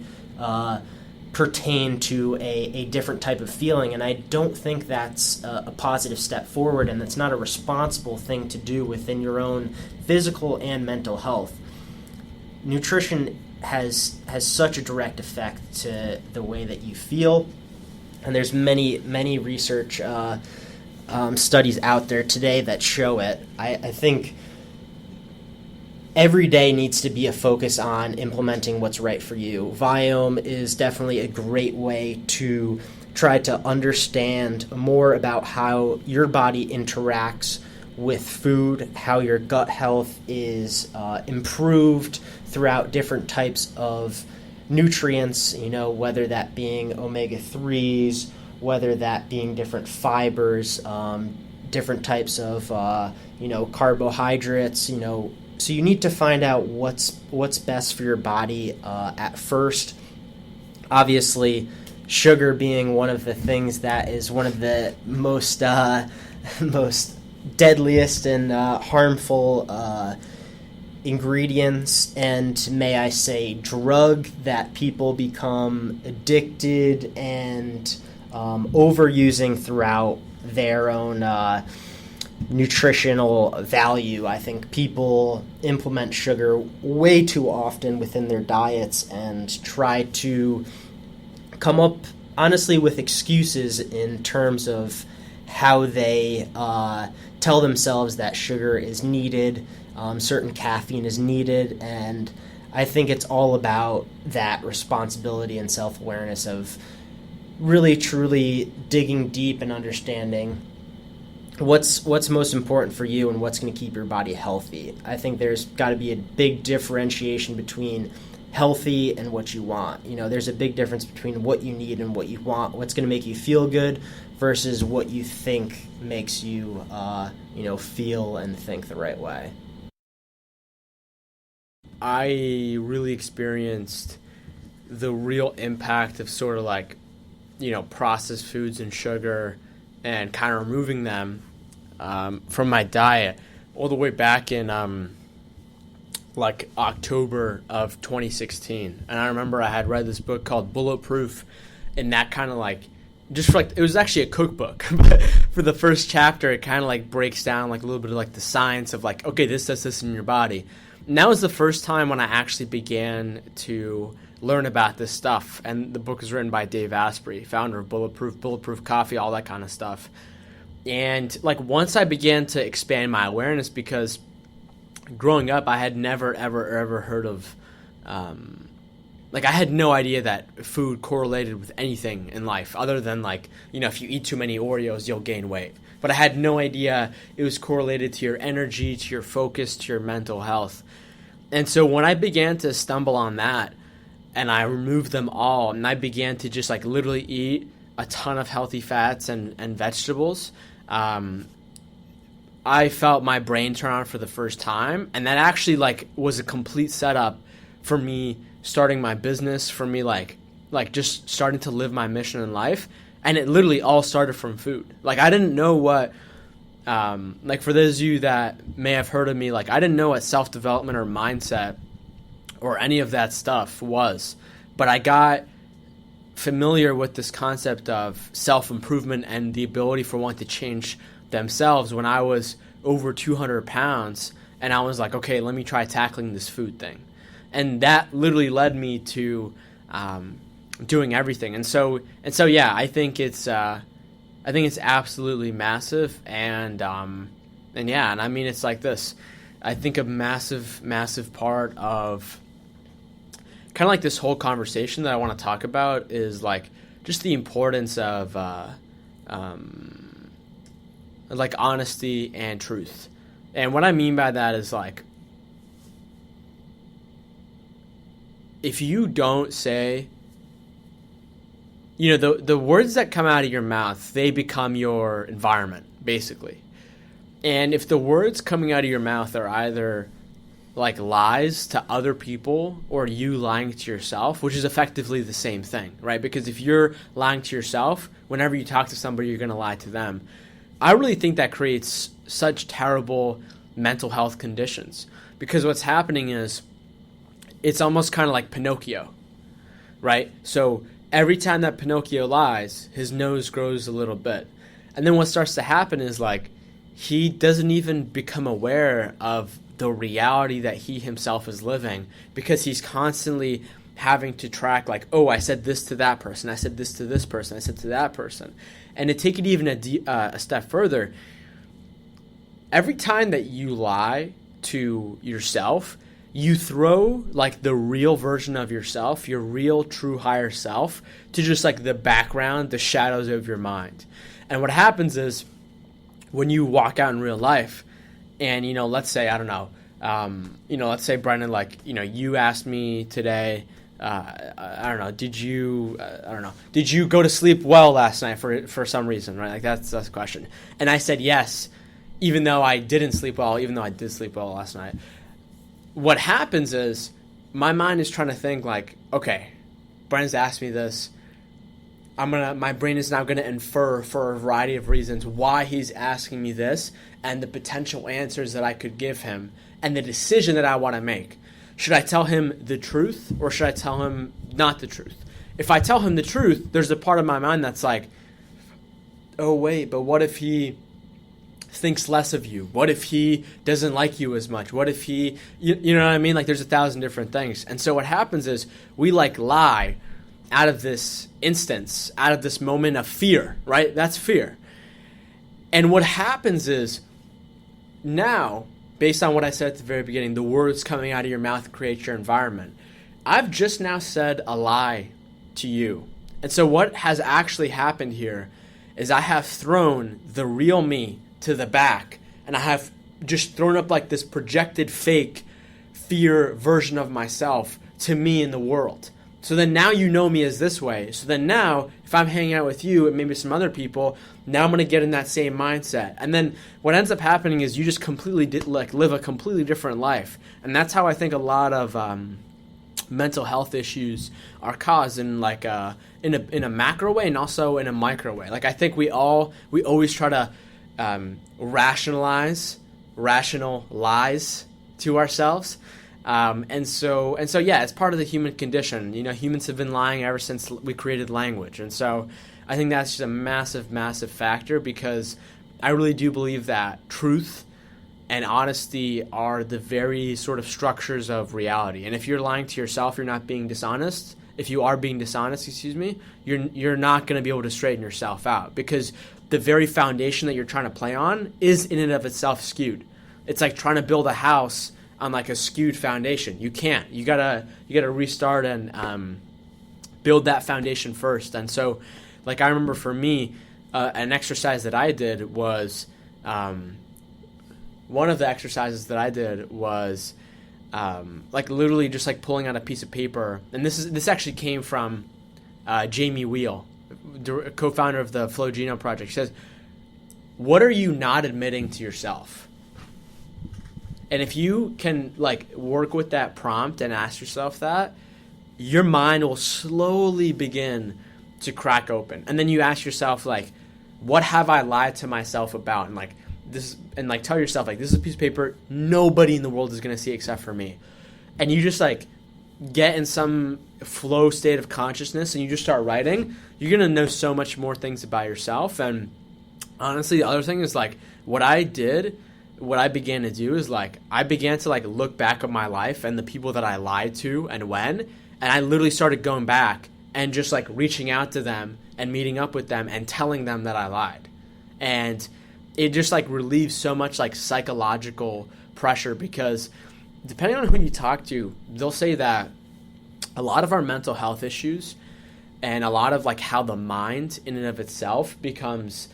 pertain to a different type of feeling? And I don't think that's a positive step forward, and that's not a responsible thing to do within your own physical and mental health. Nutrition has such a direct effect to the way that you feel, and there's many research studies out there today that show it. I think every day needs to be a focus on implementing what's right for you. Viome is definitely a great way to try to understand more about how your body interacts with food, how your gut health is improved throughout different types of nutrients, whether that being omega-3s, whether that being different fibers, different types of, carbohydrates, So you need to find out what's best for your body at first. Obviously, sugar being one of the things that is one of the most deadliest and harmful ingredients, and may I say drug, that people become addicted and overusing throughout their own nutritional value. I think people implement sugar way too often within their diets and try to come up, honestly, with excuses in terms of how they tell themselves that sugar is needed. certain caffeine is needed, and I think it's all about that responsibility and self-awareness of really truly digging deep and understanding what's most important for you and what's going to keep your body healthy. I think there's got to be a big differentiation between healthy and what you want. There's a big difference between what you need and what you want, what's going to make you feel good versus what you think makes you feel and think the right way. I really experienced the real impact of sort of like, processed foods and sugar and kind of removing them from my diet all the way back in October of 2016. And I remember I had read this book called Bulletproof, and that kind of it was actually a cookbook, but for the first chapter, it kind of breaks down a little bit of the science of okay, this does this in your body. And that was the first time when I actually began to learn about this stuff. And the book is written by Dave Asprey, founder of Bulletproof Coffee, all that kind of stuff. And once I began to expand my awareness, because growing up I had never ever heard of I had no idea that food correlated with anything in life other than if you eat too many Oreos you'll gain weight. But I had no idea it was correlated to your energy, to your focus, to your mental health. And so when I began to stumble on that and I removed them all and I began to just literally eat a ton of healthy fats and vegetables, I felt my brain turn on for the first time. And that actually was a complete setup for me starting my business, for me just starting to live my mission in life. And it literally all started from food. I didn't know what, for those of you that may have heard of me, I didn't know what self-development or mindset or any of that stuff was. But I got familiar with this concept of self-improvement and the ability for one to change themselves when I was over 200 pounds. And I was okay, let me try tackling this food thing. And that literally led me to doing everything. And so yeah, I think it's absolutely massive. And I mean, it's this. I think a massive part of kind of this whole conversation that I want to talk about is just the importance of honesty and truth. And what I mean by that is if you don't say, the words that come out of your mouth, they become your environment, basically. And if the words coming out of your mouth are either lies to other people or you lying to yourself, which is effectively the same thing, right? Because if you're lying to yourself, whenever you talk to somebody, you're going to lie to them. I really think that creates such terrible mental health conditions, because what's happening is it's almost kind of like Pinocchio, right? So every time that Pinocchio lies, his nose grows a little bit. And then what starts to happen is he doesn't even become aware of the reality that he himself is living, because he's constantly having to track oh, I said this to that person, I said this to this person, I said to that person. And to take it even a step further, every time that you lie to yourself, you throw the real version of yourself, your real true higher self, to just the background, the shadows of your mind. And what happens is when you walk out in real life and, let's say, I don't know, let's say, Brendan, you asked me today, I don't know, did you go to sleep well last night for some reason, right? That's the question. And I said yes, even though I didn't sleep well, even though I did sleep well last night. What happens is my mind is trying to think okay, Brendan's asked me this. My brain is now going to infer for a variety of reasons why he's asking me this and the potential answers that I could give him and the decision that I want to make. Should I tell him the truth or should I tell him not the truth? If I tell him the truth, there's a part of my mind that's oh wait, but what if he thinks less of you? What if he doesn't like you as much? What if he, you know what I mean? There's 1,000 different things. And so what happens is we lie out of this instance, out of this moment of fear, right? That's fear. And what happens is now based on what I said at the very beginning, the words coming out of your mouth create your environment. I've just now said a lie to you. And so what has actually happened here is I have thrown the real me to the back, and I have just thrown up like this projected fake fear version of myself to me in the world. So then now you know me as this way. So then now if I'm hanging out with you and maybe some other people, now I'm going to get in that same mindset. And then what ends up happening is you just completely live a completely different life. And that's how I think a lot of mental health issues are caused in in a macro way and also in a micro way. Like I think we always try to rationalize to ourselves. And so yeah, it's part of the human condition. Humans have been lying ever since we created language. And so I think that's just a massive, massive factor, because I really do believe that truth and honesty are the very sort of structures of reality. And if you're lying to yourself, you're not being dishonest. If you are being dishonest, you're not going to be able to straighten yourself out, because the very foundation that you're trying to play on is in and of itself skewed. It's like trying to build a house on like a skewed foundation. You can't. You gotta restart and build that foundation first. And so, like I remember for me, an exercise that I did was one of the exercises that I did was like literally just like pulling out a piece of paper. And this actually came from Jamie Wheel, co-founder of the Flow Genome Project. She says, "What are you not admitting to yourself?" And if you can like work with that prompt and ask yourself that, your mind will slowly begin to crack open. And then you ask yourself like, what have I lied to myself about? And like this, and like tell yourself like, this is a piece of paper nobody in the world is going to see except for me. And you just like get in some flow state of consciousness and you just start writing. You're going to know so much more things about yourself. And honestly, the other thing is like what I began to do is like I began to like look back at my life and the people that I lied to and when, and I literally started going back and just like reaching out to them and meeting up with them and telling them that I lied. And it just like relieves so much like psychological pressure, because depending on who you talk to, they'll say that a lot of our mental health issues and a lot of like how the mind in and of itself becomes,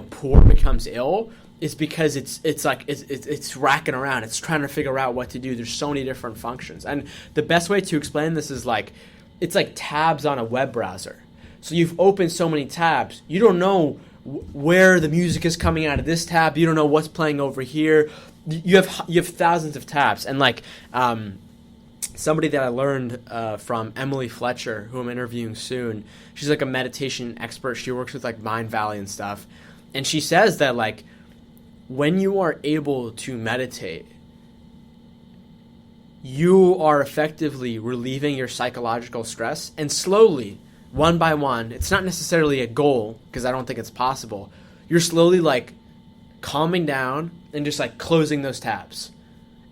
poor, becomes ill, is because it's racking around. It's trying to figure out what to do. There's so many different functions. And the best way to explain this is like, it's like tabs on a web browser. So you've opened so many tabs. You don't know where the music is coming out of this tab. You don't know what's playing over here. You have thousands of tabs. And like somebody that I learned from, Emily Fletcher, who I'm interviewing soon, she's like a meditation expert. She works with like Mind Valley and stuff. And she says that like, when you are able to meditate, you are effectively relieving your psychological stress, and slowly, one by one, it's not necessarily a goal because I don't think it's possible. You're slowly like calming down and just like closing those tabs.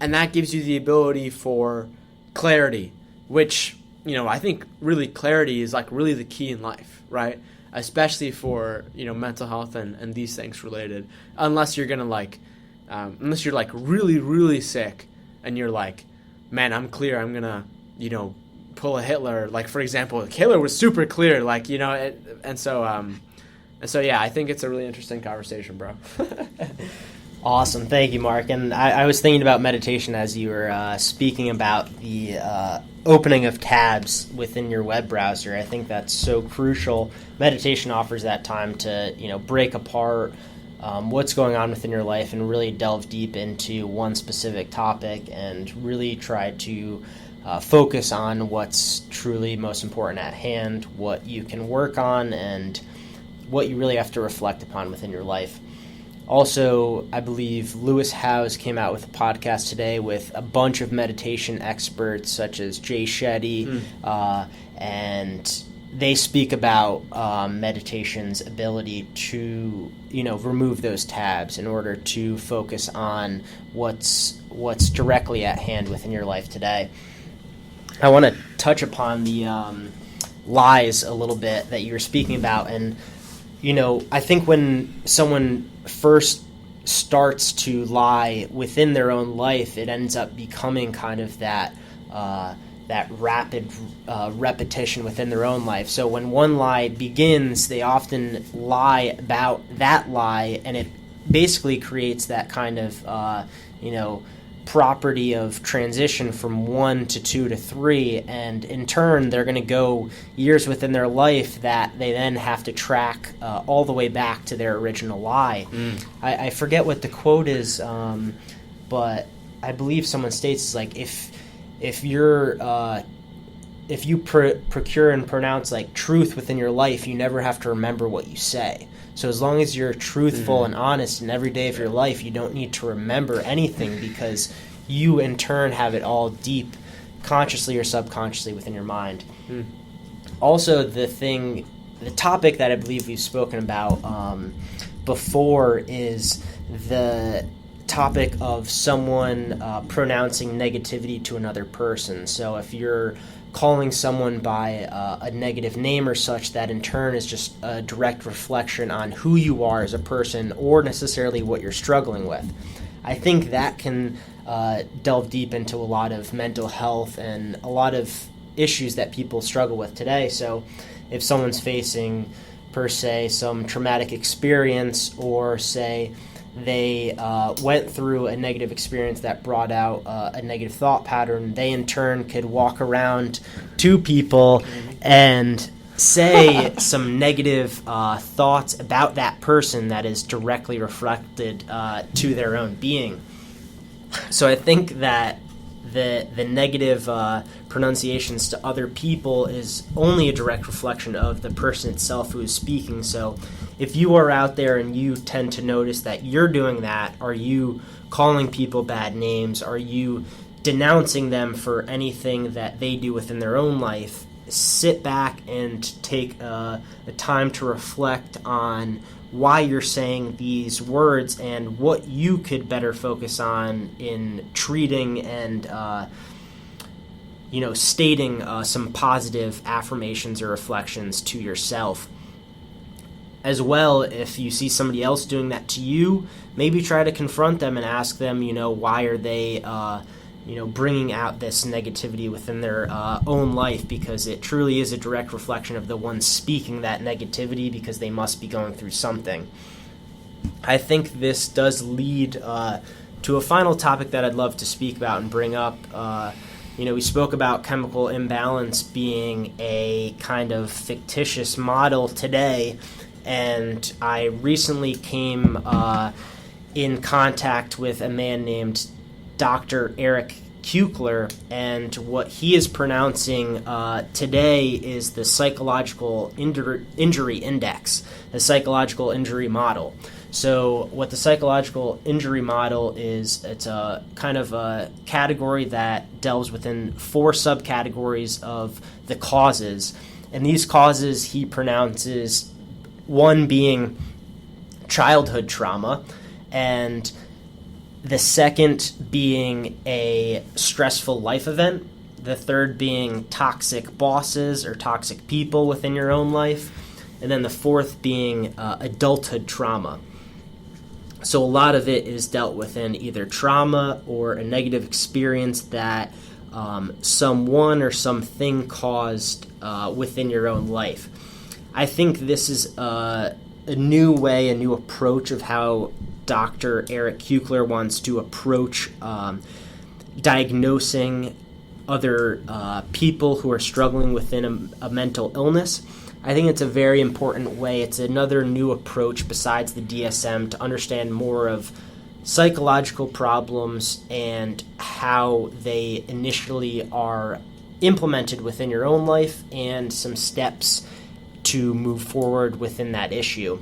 And that gives you the ability for clarity, which, I think really clarity is like really the key in life, right? Especially for, mental health and these things related, unless you're going to like, unless you're like really, really sick and you're like, man, I'm clear. I'm going to, pull a Hitler. Like, for example, Hitler was super clear, like, and so, yeah, I think it's a really interesting conversation, bro. Awesome. Thank you, Mark. And I was thinking about meditation as you were speaking about the opening of tabs within your web browser. I think that's so crucial. Meditation offers that time to, break apart what's going on within your life and really delve deep into one specific topic and really try to focus on what's truly most important at hand, what you can work on, and what you really have to reflect upon within your life. Also, I believe Lewis Howes came out with a podcast today with a bunch of meditation experts such as Jay Shetty, and they speak about meditation's ability to, remove those tabs in order to focus on what's directly at hand within your life today. I want to touch upon the lies a little bit that you were speaking about, and I think when someone first starts to lie within their own life, it ends up becoming kind of that rapid repetition within their own life. So when one lie begins, they often lie about that lie, and it basically creates that kind of property of transition from 1 to 2 to 3, and in turn they're going to go years within their life that they then have to track all the way back to their original lie. I forget what the quote is, but I believe someone states it's like if you procure and pronounce like truth within your life, you never have to remember what you say. So as long as you're truthful and honest in every day of your life, you don't need to remember anything, because you in turn have it all deep, consciously or subconsciously, within your mind. Also, the topic that I believe we've spoken about before is the topic of someone pronouncing negativity to another person. So if you're calling someone by a negative name or such, that in turn is just a direct reflection on who you are as a person, or necessarily what you're struggling with. I think that can delve deep into a lot of mental health and a lot of issues that people struggle with today. So if someone's facing, per se, some traumatic experience, or say they went through a negative experience that brought out a negative thought pattern, they in turn could walk around to people and say some negative thoughts about that person that is directly reflected to their own being. So I think that the negative pronunciations to other people is only a direct reflection of the person itself who is speaking. So if you are out there and you tend to notice that you're doing that, are you calling people bad names? Are you denouncing them for anything that they do within their own life? Sit back and take a time to reflect on why you're saying these words and what you could better focus on in treating and stating some positive affirmations or reflections to yourself. As well, if you see somebody else doing that to you, maybe try to confront them and ask them, why are they bringing out this negativity within their own life, because it truly is a direct reflection of the one speaking that negativity, because they must be going through something. I think this does lead to a final topic that I'd love to speak about and bring up. We spoke about chemical imbalance being a kind of fictitious model today, and I recently came in contact with a man named Dr. Eric Kukler, and what he is pronouncing today is the psychological injury index, the psychological injury model. So what the psychological injury model is, it's a kind of a category that delves within 4 subcategories of the causes, and these causes he pronounces, one being childhood trauma, and the second being a stressful life event, the third being toxic bosses or toxic people within your own life, and then the fourth being adulthood trauma. So a lot of it is dealt within either trauma or a negative experience that someone or something caused within your own life. I think this is a new way, a new approach of how Dr. Eric Kukler wants to approach diagnosing other people who are struggling within a mental illness. I think it's a very important way. It's another new approach besides the DSM to understand more of psychological problems and how they initially are implemented within your own life, and some steps to move forward within that issue.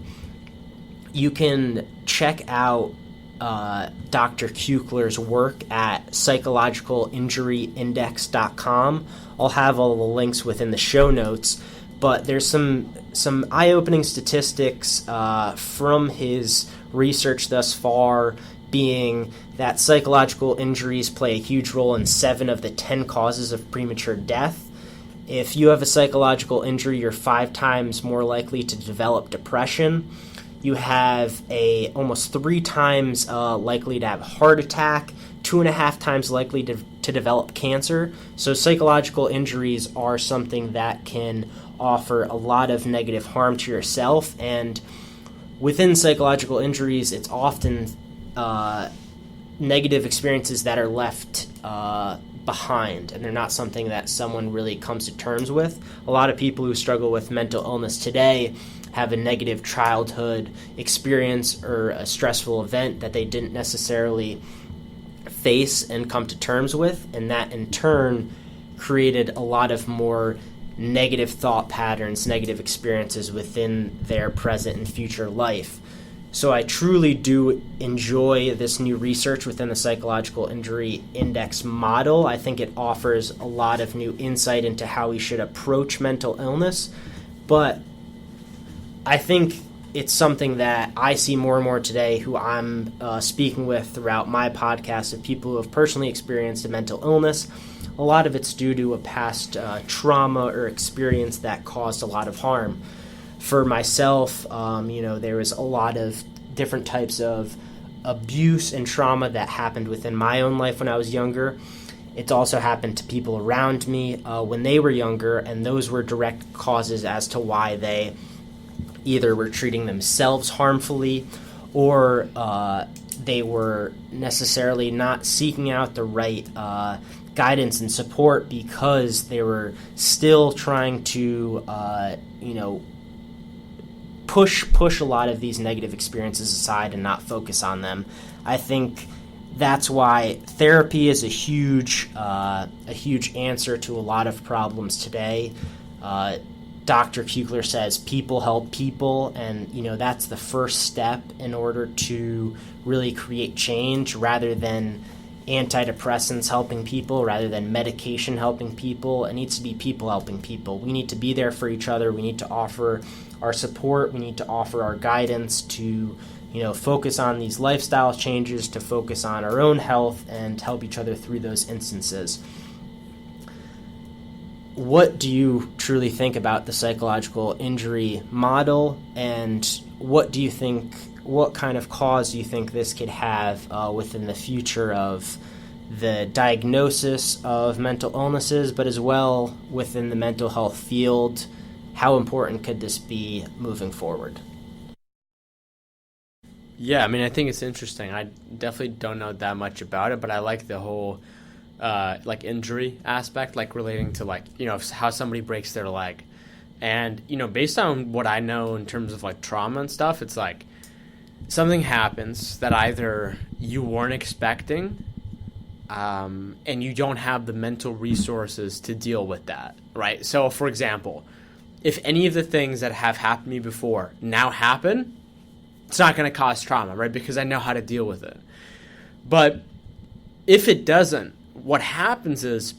You can check out Dr. Kukler's work at psychologicalinjuryindex.com. I'll have all the links within the show notes, but there's some eye-opening statistics from his research thus far, being that psychological injuries play a huge role in 7 of the 10 causes of premature death. If you have a psychological injury, you're 5 times more likely to develop depression. you have a almost 3 times likely to have a heart attack, 2.5 times likely to develop cancer. So psychological injuries are something that can offer a lot of negative harm to yourself, and within psychological injuries, it's often negative experiences that are left behind, and they're not something that someone really comes to terms with. A lot of people who struggle with mental illness today have a negative childhood experience or a stressful event that they didn't necessarily face and come to terms with, and that in turn created a lot of more negative thought patterns, negative experiences within their present and future life. So I truly do enjoy this new research within the psychological injury index model. I think it offers a lot of new insight into how we should approach mental illness, but I think it's something that I see more and more today who I'm speaking with throughout my podcast of people who have personally experienced a mental illness. A lot of it's due to a past trauma or experience that caused a lot of harm. For myself, there was a lot of different types of abuse and trauma that happened within my own life when I was younger. It's also happened to people around me when they were younger, and those were direct causes as to why they either were treating themselves harmfully or they were necessarily not seeking out the right guidance and support because they were still trying to, push a lot of these negative experiences aside and not focus on them. I think that's why therapy is a huge answer to a lot of problems today. Dr. Kugler says people help people, and that's the first step in order to really create change, rather than antidepressants helping people, rather than medication helping people. It needs to be people helping people. We need to be there for each other. We need to offer our support. We need to offer our guidance to focus on these lifestyle changes, to focus on our own health and help each other through those instances. What do you truly think about the psychological injury model, and what kind of cause do you think this could have within the future of the diagnosis of mental illnesses, but as well within the mental health field? How important could this be moving forward? Yeah, I think it's interesting. I definitely don't know that much about it, but I like the whole injury aspect, relating to how somebody breaks their leg. And based on what I know in terms of trauma and stuff, it's something happens that either you weren't expecting, and you don't have the mental resources to deal with that, right? So for example, if any of the things that have happened to me before now happen, it's not going to cause trauma, right? Because I know how to deal with it. But if it doesn't, what happens is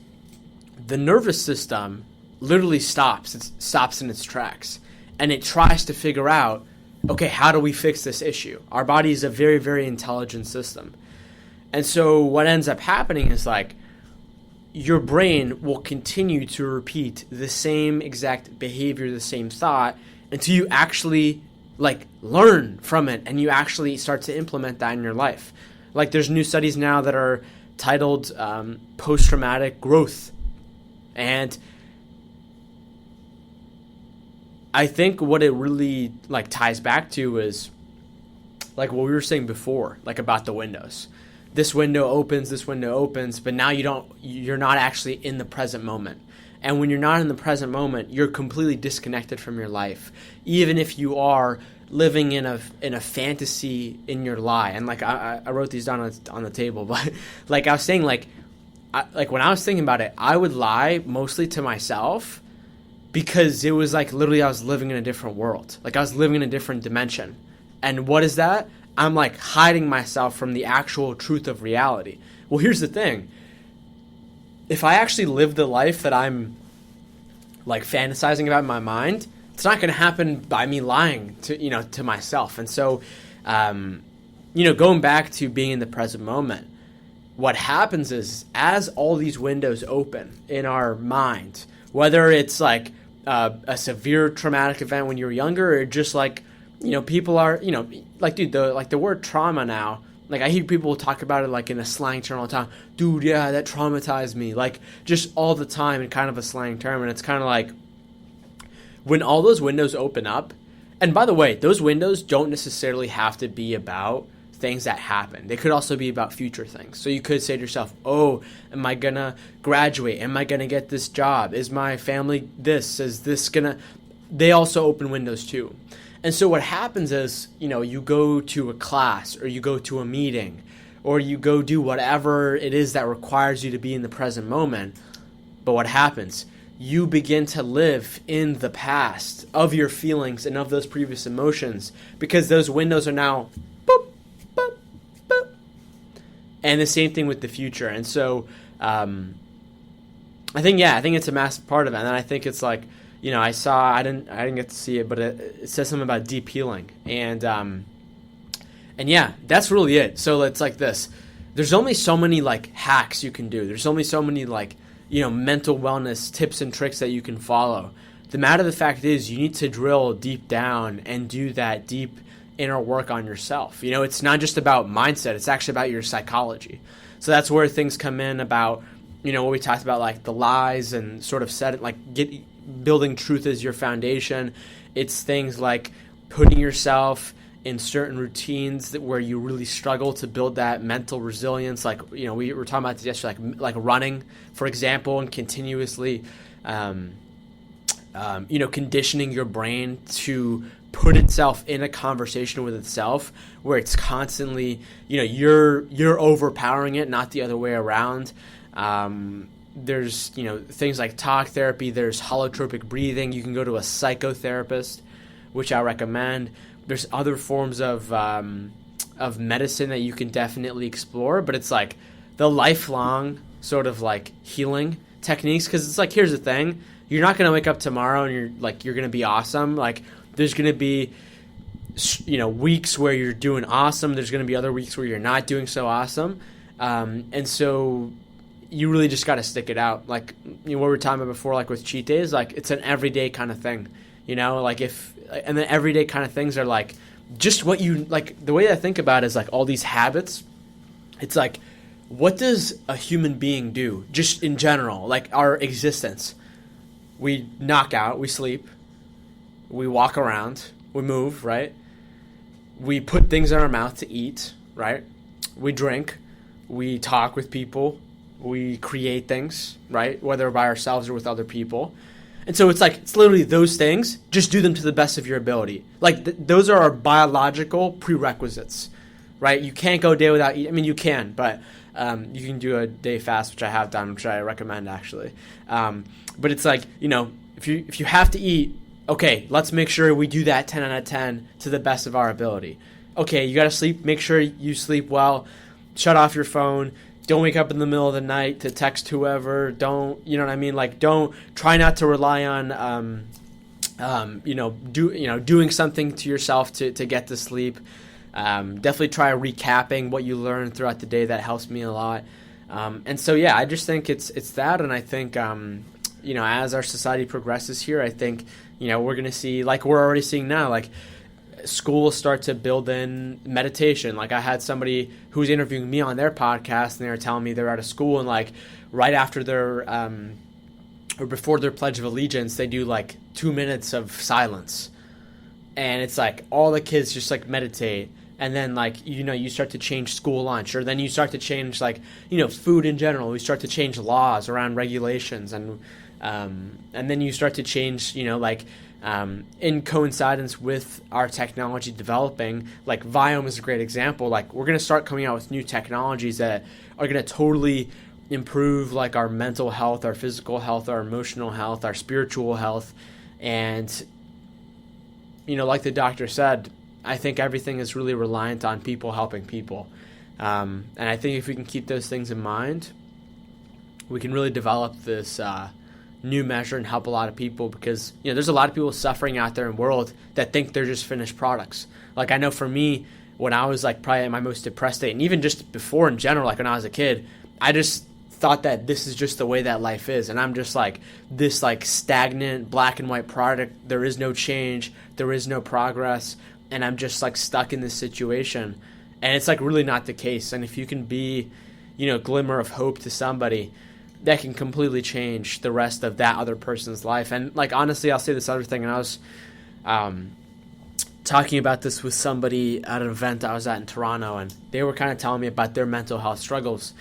the nervous system literally stops. It stops in its tracks, and it tries to figure out, okay, how do we fix this issue? Our body is a very, very intelligent system. And so what ends up happening is your brain will continue to repeat the same exact behavior, the same thought, until you actually learn from it and you actually start to implement that in your life. There's new studies now that are titled post-traumatic growth. And I think what it really ties back to is what we were saying before, about the windows. This window opens, but now you're not actually in the present moment. And when you're not in the present moment, you're completely disconnected from your life, even if you are living in a fantasy in your lie. And I wrote these down on the table, but I was saying when I was thinking about it, I would lie mostly to myself, because it was literally I was living in a different world. I was living in a different dimension. And what is that? I'm hiding myself from the actual truth of reality. Well, here's the thing. If I actually live the life that I'm fantasizing about in my mind, it's not going to happen by me lying to myself. And so, going back to being in the present moment, what happens is as all these windows open in our mind, whether it's a severe traumatic event when you were younger, or just people are, like, dude, the word trauma now, like, I hear people talk about it, like, in a slang term all the time. Dude, yeah, that traumatized me. Like, just all the time in kind of a slang term. And it's kind of like, when all those windows open up, and by the way, those windows don't necessarily have to be about things that happen. They could also be about future things. So you could say to yourself, oh, am I going to graduate? Am I going to get this job? Is my family this? Is this going to... They also open windows too. And so what happens is, you go to a class, or you go to a meeting, or you go do whatever it is that requires you to be in the present moment. But what happens? You begin to live in the past of your feelings and of those previous emotions, because those windows are now boop, boop, boop. And the same thing with the future. And so I think it's a massive part of it. And I think it's like, I didn't get to see it, but it says something about deep healing. And yeah, that's really it. So it's like this. There's only so many like hacks you can do. There's only so many like, mental wellness tips and tricks that you can follow. The matter of the fact is, you need to drill deep down and do that deep inner work on yourself. It's not just about mindset. It's actually about your psychology. So that's where things come in about, what we talked about, like the lies and sort of building truth as your foundation. It's things like putting yourself in certain routines where you really struggle to build that mental resilience. Like, we were talking about this yesterday, like running, for example, and continuously, conditioning your brain to put itself in a conversation with itself where it's constantly, you're overpowering it, not the other way around. There's, things like talk therapy. There's holotropic breathing. You can go to a psychotherapist, which I recommend. There's other forms of medicine that you can definitely explore, but it's like the lifelong sort of like healing techniques. Because it's like, here's the thing: you're not gonna wake up tomorrow and you're gonna be awesome. Like, there's gonna be weeks where you're doing awesome. There's gonna be other weeks where you're not doing so awesome, and so you really just got to stick it out. Like, what we were talking about before, like with cheat days, like it's an everyday kind of thing, and then everyday kind of things are like just what you like. The way I think about it is like all these habits. It's like, what does a human being do just in general? Like our existence, we knock out, we sleep, we walk around, we move, right? We put things in our mouth to eat, right? We drink, we talk with people, we create things, right? Whether by ourselves or with other people. And so it's like, it's literally those things. Just do them to the best of your ability. Like those are our biological prerequisites, right? You can't go a day without eating. I mean, you can, but you can do a day fast, which I have done, which I recommend actually. But it's like, if you have to eat, okay, let's make sure we do that 10 out of 10 to the best of our ability. Okay, you got to sleep. Make sure you sleep well. Shut off your phone. Don't wake up in the middle of the night to text whoever. Don't, Like, don't try not to rely on, doing something to yourself to get to sleep. Definitely try recapping what you learned throughout the day. That helps me a lot. And so, yeah, I just think it's that. And I think, as our society progresses here, I think, we're going to see, like we're already seeing now, like, schools start to build in meditation. Like I had somebody who was interviewing me on their podcast, and they were telling me they're at a school, and like right after their or before their Pledge of Allegiance, they do like 2 minutes of silence, and it's like all the kids just like meditate, and then like you start to change school lunch, or then you start to change like food in general. We start to change laws around regulations, and then you start to change in coincidence with our technology developing. Like Viome is a great example. Like we're going to start coming out with new technologies that are going to totally improve like our mental health, our physical health, our emotional health, our spiritual health. And like the doctor said, I think everything is really reliant on people helping people. And I think if we can keep those things in mind, we can really develop this new measure and help a lot of people, because there's a lot of people suffering out there in the world that think they're just finished products. Like I know for me, when I was like probably at my most depressed state, and even just before in general, like when I was a kid, I just thought that this is just the way that life is, and I'm just like this like stagnant black and white product. There is no change, there is no progress, and I'm just like stuck in this situation. And it's like really not the case. And if you can be, glimmer of hope to somebody, that can completely change the rest of that other person's life. And like honestly, I'll say this other thing, and I was talking about this with somebody at an event I was at in Toronto, and they were kind of telling me about their mental health struggles.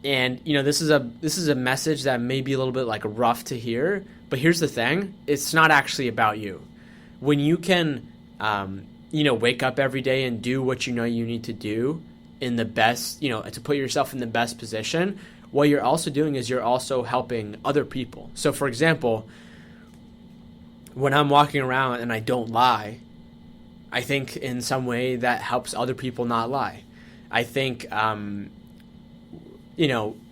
And this is a message that may be a little bit like rough to hear, but here's the thing: it's not actually about you. When you can, wake up every day and do what you need to do in the best, to put yourself in the best position, what you're also doing is you're also helping other people. So, for example, when I'm walking around and I don't lie, I think in some way that helps other people not lie. I think,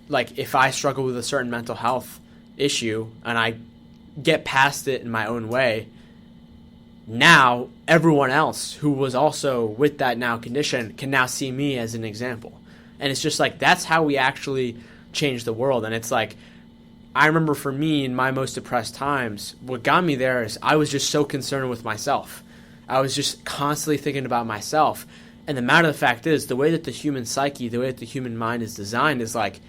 like if I struggle with a certain mental health issue and I get past it in my own way, now everyone else who was also with that now condition can now see me as an example. And it's just like, that's how we actually change the world. And it's like, I remember for me in my most depressed times, what got me there is I was just so concerned with myself. I was just constantly thinking about myself. And the matter of the fact is, the way that the human psyche, the way that the human mind is designed is like,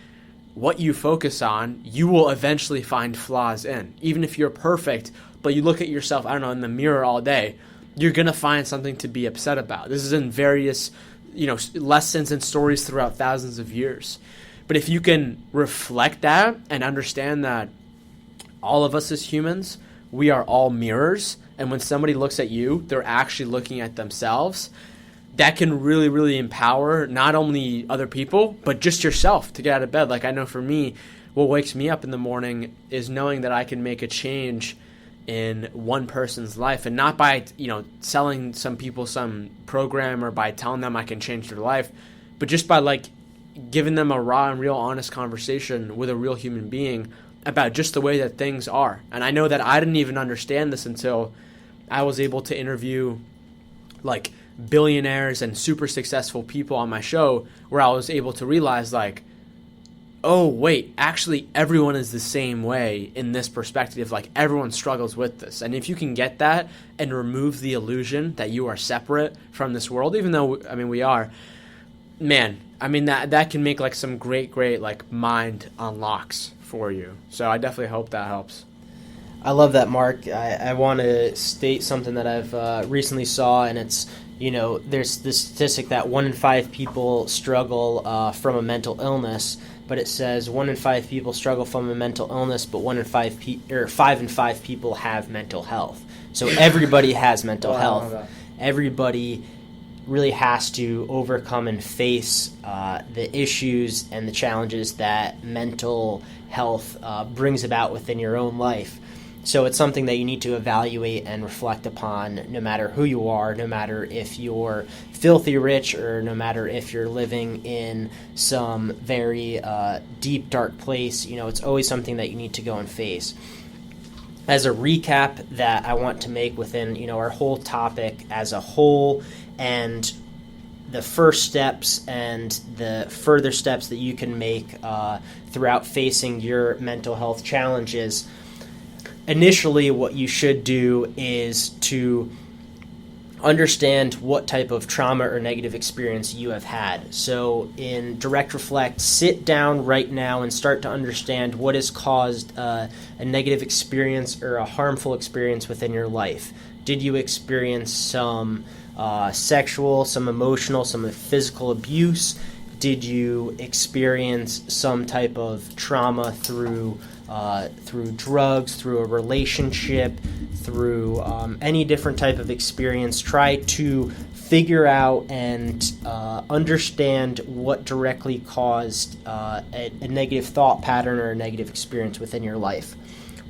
what you focus on, you will eventually find flaws in. Even if you're perfect, but you look at yourself, I don't know, in the mirror all day, you're going to find something to be upset about. This is in various, lessons and stories throughout thousands of years. But if you can reflect that and understand that all of us as humans, we are all mirrors. And when somebody looks at you, they're actually looking at themselves. That can really, really empower not only other people, but just yourself to get out of bed. Like I know for me, what wakes me up in the morning is knowing that I can make a change in one person's life, and not by, selling some people some program or by telling them I can change their life, but just by like giving them a raw and real honest conversation with a real human being about just the way that things are. And I know that I didn't even understand this until I was able to interview like billionaires and super successful people on my show, where I was able to realize like, oh wait, actually everyone is the same way in this perspective. Like everyone struggles with this. And if you can get that and remove the illusion that you are separate from this world, even though we are, man, that can make like some great like mind unlocks for you. So I definitely hope that helps. I love that, Mark. I want to state something that I've recently saw, and it's, there's this statistic that 1 in 5 people struggle from a mental illness, but it says 1 in 5 people struggle from a mental illness, but 5 in 5 people have mental health. So everybody has mental health. Everybody really has to overcome and face the issues and the challenges that mental health brings about within your own life. So it's something that you need to evaluate and reflect upon, no matter who you are, no matter if you're filthy rich, or no matter if you're living in some very deep, dark place. It's always something that you need to go and face. As a recap that I want to make within, our whole topic as a whole, and the first steps and the further steps that you can make throughout facing your mental health challenges. Initially, what you should do is to understand what type of trauma or negative experience you have had. So in Direct Reflect, sit down right now and start to understand what has caused a negative experience or a harmful experience within your life. Did you experience some sexual, some emotional, some physical abuse? Did you experience some type of trauma through drugs, through a relationship, through any different type of experience? Try to figure out and understand what directly caused a negative thought pattern or a negative experience within your life.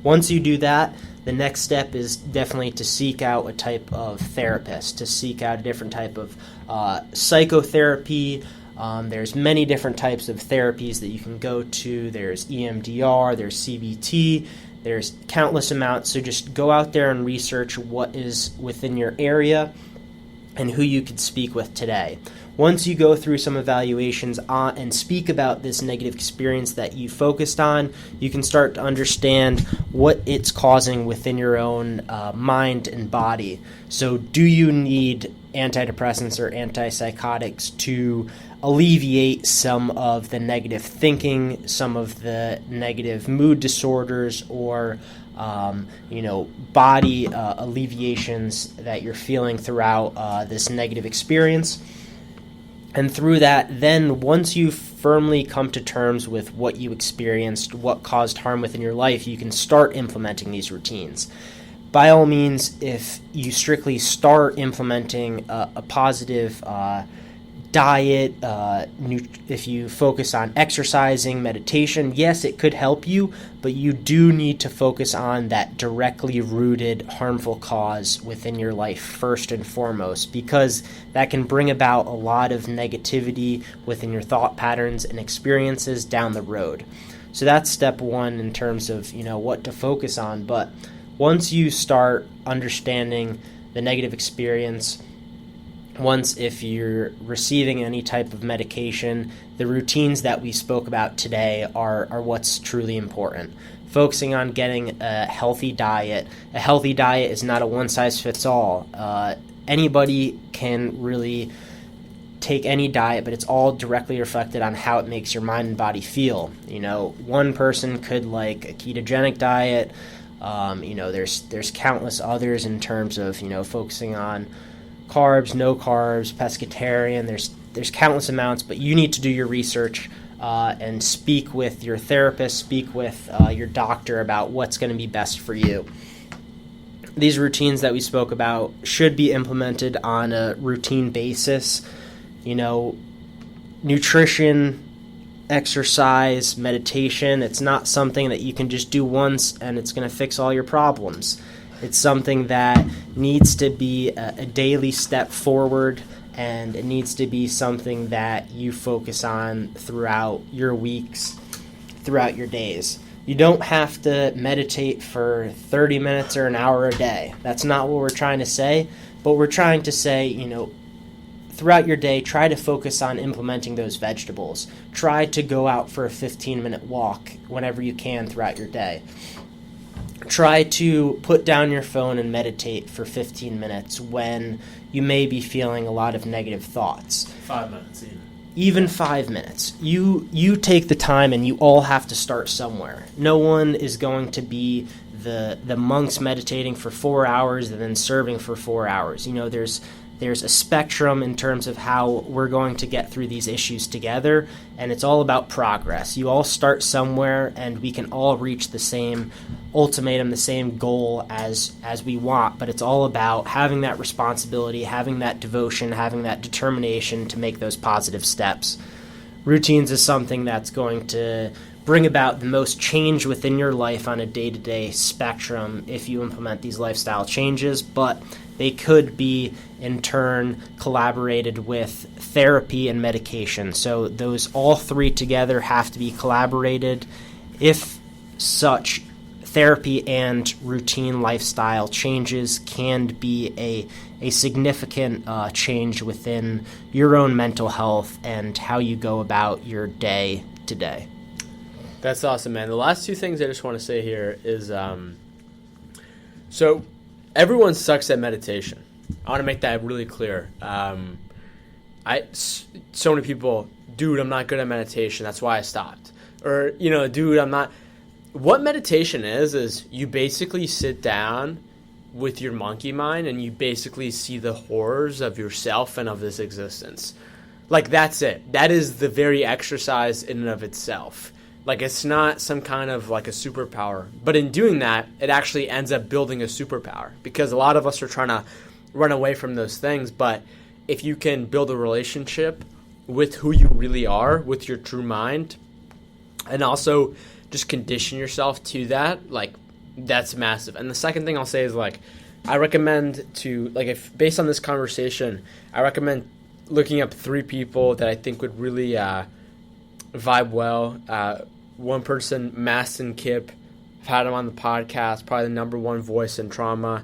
Once you do that, the next step is definitely to seek out a type of therapist, to seek out a different type of psychotherapy. There's many different types of therapies that you can go to. There's EMDR, there's CBT, there's countless amounts. So just go out there and research what is within your area and who you could speak with today. Once you go through some evaluations and speak about this negative experience that you focused on, you can start to understand what it's causing within your own mind and body. So do you need antidepressants or antipsychotics to alleviate some of the negative thinking, some of the negative mood disorders, or body alleviations that you're feeling throughout this negative experience? And through that, then once you firmly come to terms with what you experienced, what caused harm within your life, you can start implementing these routines. By all means, if you strictly start implementing a positive diet, if you focus on exercising, meditation, yes, it could help you, but you do need to focus on that directly rooted harmful cause within your life first and foremost, because that can bring about a lot of negativity within your thought patterns and experiences down the road. So that's step one in terms of what to focus on. But once you start understanding the negative experience, if you're receiving any type of medication, the routines that we spoke about today are what's truly important. Focusing on getting a healthy diet. A healthy diet is not a one-size-fits-all. Anybody can really take any diet, but it's all directly reflected on how it makes your mind and body feel. One person could like a ketogenic diet. There's countless others in terms of focusing on carbs, no carbs, pescatarian. There's countless amounts, but you need to do your research and speak with your therapist, speak with your doctor about what's going to be best for you. These routines that we spoke about should be implemented on a routine basis. Nutrition, exercise, meditation, it's not something that you can just do once and it's going to fix all your problems. It's something that needs to be a daily step forward, and it needs to be something that you focus on throughout your weeks, throughout your days. You don't have to meditate for 30 minutes or an hour a day. That's not what we're trying to say, but we're trying to say, throughout your day, try to focus on implementing those vegetables. Try to go out for a 15-minute walk whenever you can throughout your day. Try to put down your phone and meditate for 15 minutes when you may be feeling a lot of negative thoughts. 5 minutes even. Even 5 minutes. You take the time, and you all have to start somewhere. No one is going to be the monks meditating for 4 hours and then serving for 4 hours. There's a spectrum in terms of how we're going to get through these issues together, and it's all about progress. You all start somewhere, and we can all reach the same ultimatum, the same goal as we want, but it's all about having that responsibility, having that devotion, having that determination to make those positive steps. Routines is something that's going to bring about the most change within your life on a day-to-day spectrum if you implement these lifestyle changes, but they could be in turn collaborated with therapy and medication. So those all three together have to be collaborated. If such, therapy and routine lifestyle changes can be a significant change within your own mental health and how you go about your day to day. That's awesome, man. The last two things I just want to say here is, so everyone sucks at meditation. I want to make that really clear. So many people, dude, I'm not good at meditation. That's why I stopped. Or, dude, I'm not. What meditation is you basically sit down with your monkey mind and you basically see the horrors of yourself and of this existence. Like, that's it. That is the very exercise in and of itself. Like, it's not some kind of like a superpower. But in doing that, it actually ends up building a superpower, because a lot of us are trying to run away from those things. But if you can build a relationship with who you really are, with your true mind, and also just condition yourself to that, like, that's massive. And the second thing I'll say is, like, I recommend to, like, if based on this conversation, I recommend looking up 3 people that I think would really vibe well. One person, Mastin Kipp, I've had him on the podcast, probably the #1 voice in trauma.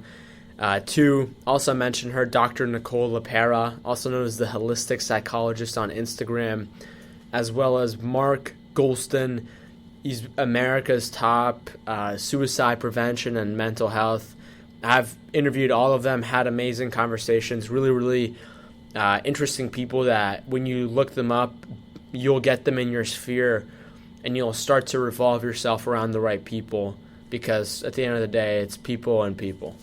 Two, also mention her, Dr. Nicole LaPera, also known as the Holistic Psychologist on Instagram, as well as Mark Golston. He's America's top suicide prevention and mental health. I've interviewed all of them, had amazing conversations, really interesting people that when you look them up, you'll get them in your sphere and you'll start to revolve yourself around the right people, because at the end of the day, it's people and people.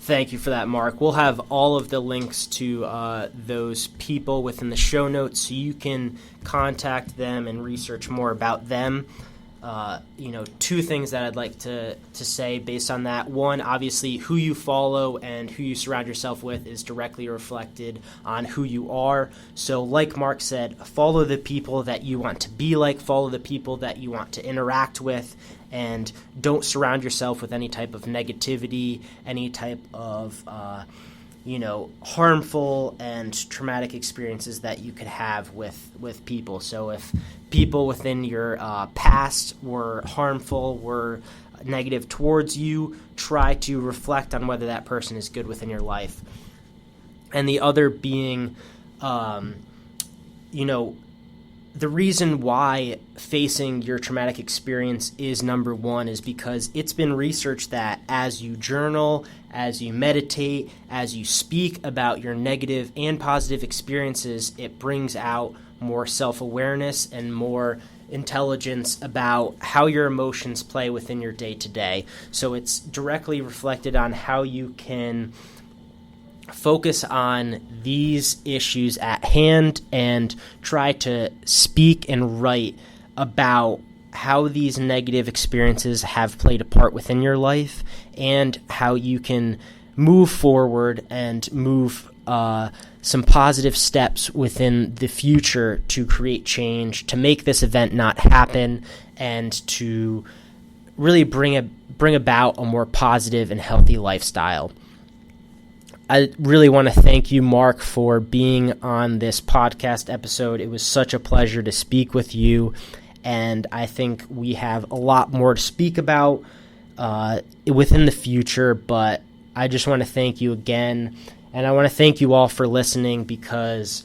Thank you for that, Mark. We'll have all of the links to those people within the show notes so you can contact them and research more about them. Two things that I'd like to say based on that. One, obviously, who you follow and who you surround yourself with is directly reflected on who you are. So like Mark said, follow the people that you want to be like, follow the people that you want to interact with, and don't surround yourself with any type of negativity, any type of harmful and traumatic experiences that you could have with people. So if people within your past were harmful, were negative towards you, try to reflect on whether that person is good within your life. And the other being, the reason why facing your traumatic experience is number one is because it's been researched that as you journal, as you meditate, as you speak about your negative and positive experiences, it brings out more self-awareness and more intelligence about how your emotions play within your day-to-day. So it's directly reflected on how you can focus on these issues at hand and try to speak and write about how these negative experiences have played a part within your life and how you can move forward and move some positive steps within the future to create change, to make this event not happen, and to really bring about a more positive and healthy lifestyle. I really want to thank you, Mark, for being on this podcast episode. It was such a pleasure to speak with you, and I think we have a lot more to speak about within the future, but I just want to thank you again, and I want to thank you all for listening, because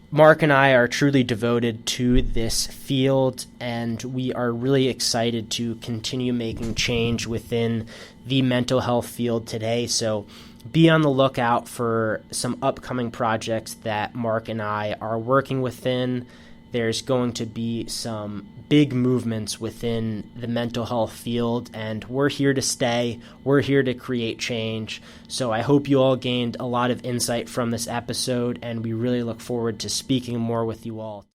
Mark and I are truly devoted to this field, and we are really excited to continue making change within the mental health field today. So be on the lookout for some upcoming projects that Mark and I are working within. There's going to be some big movements within the mental health field, and we're here to stay. We're here to create change. So I hope you all gained a lot of insight from this episode, and we really look forward to speaking more with you all.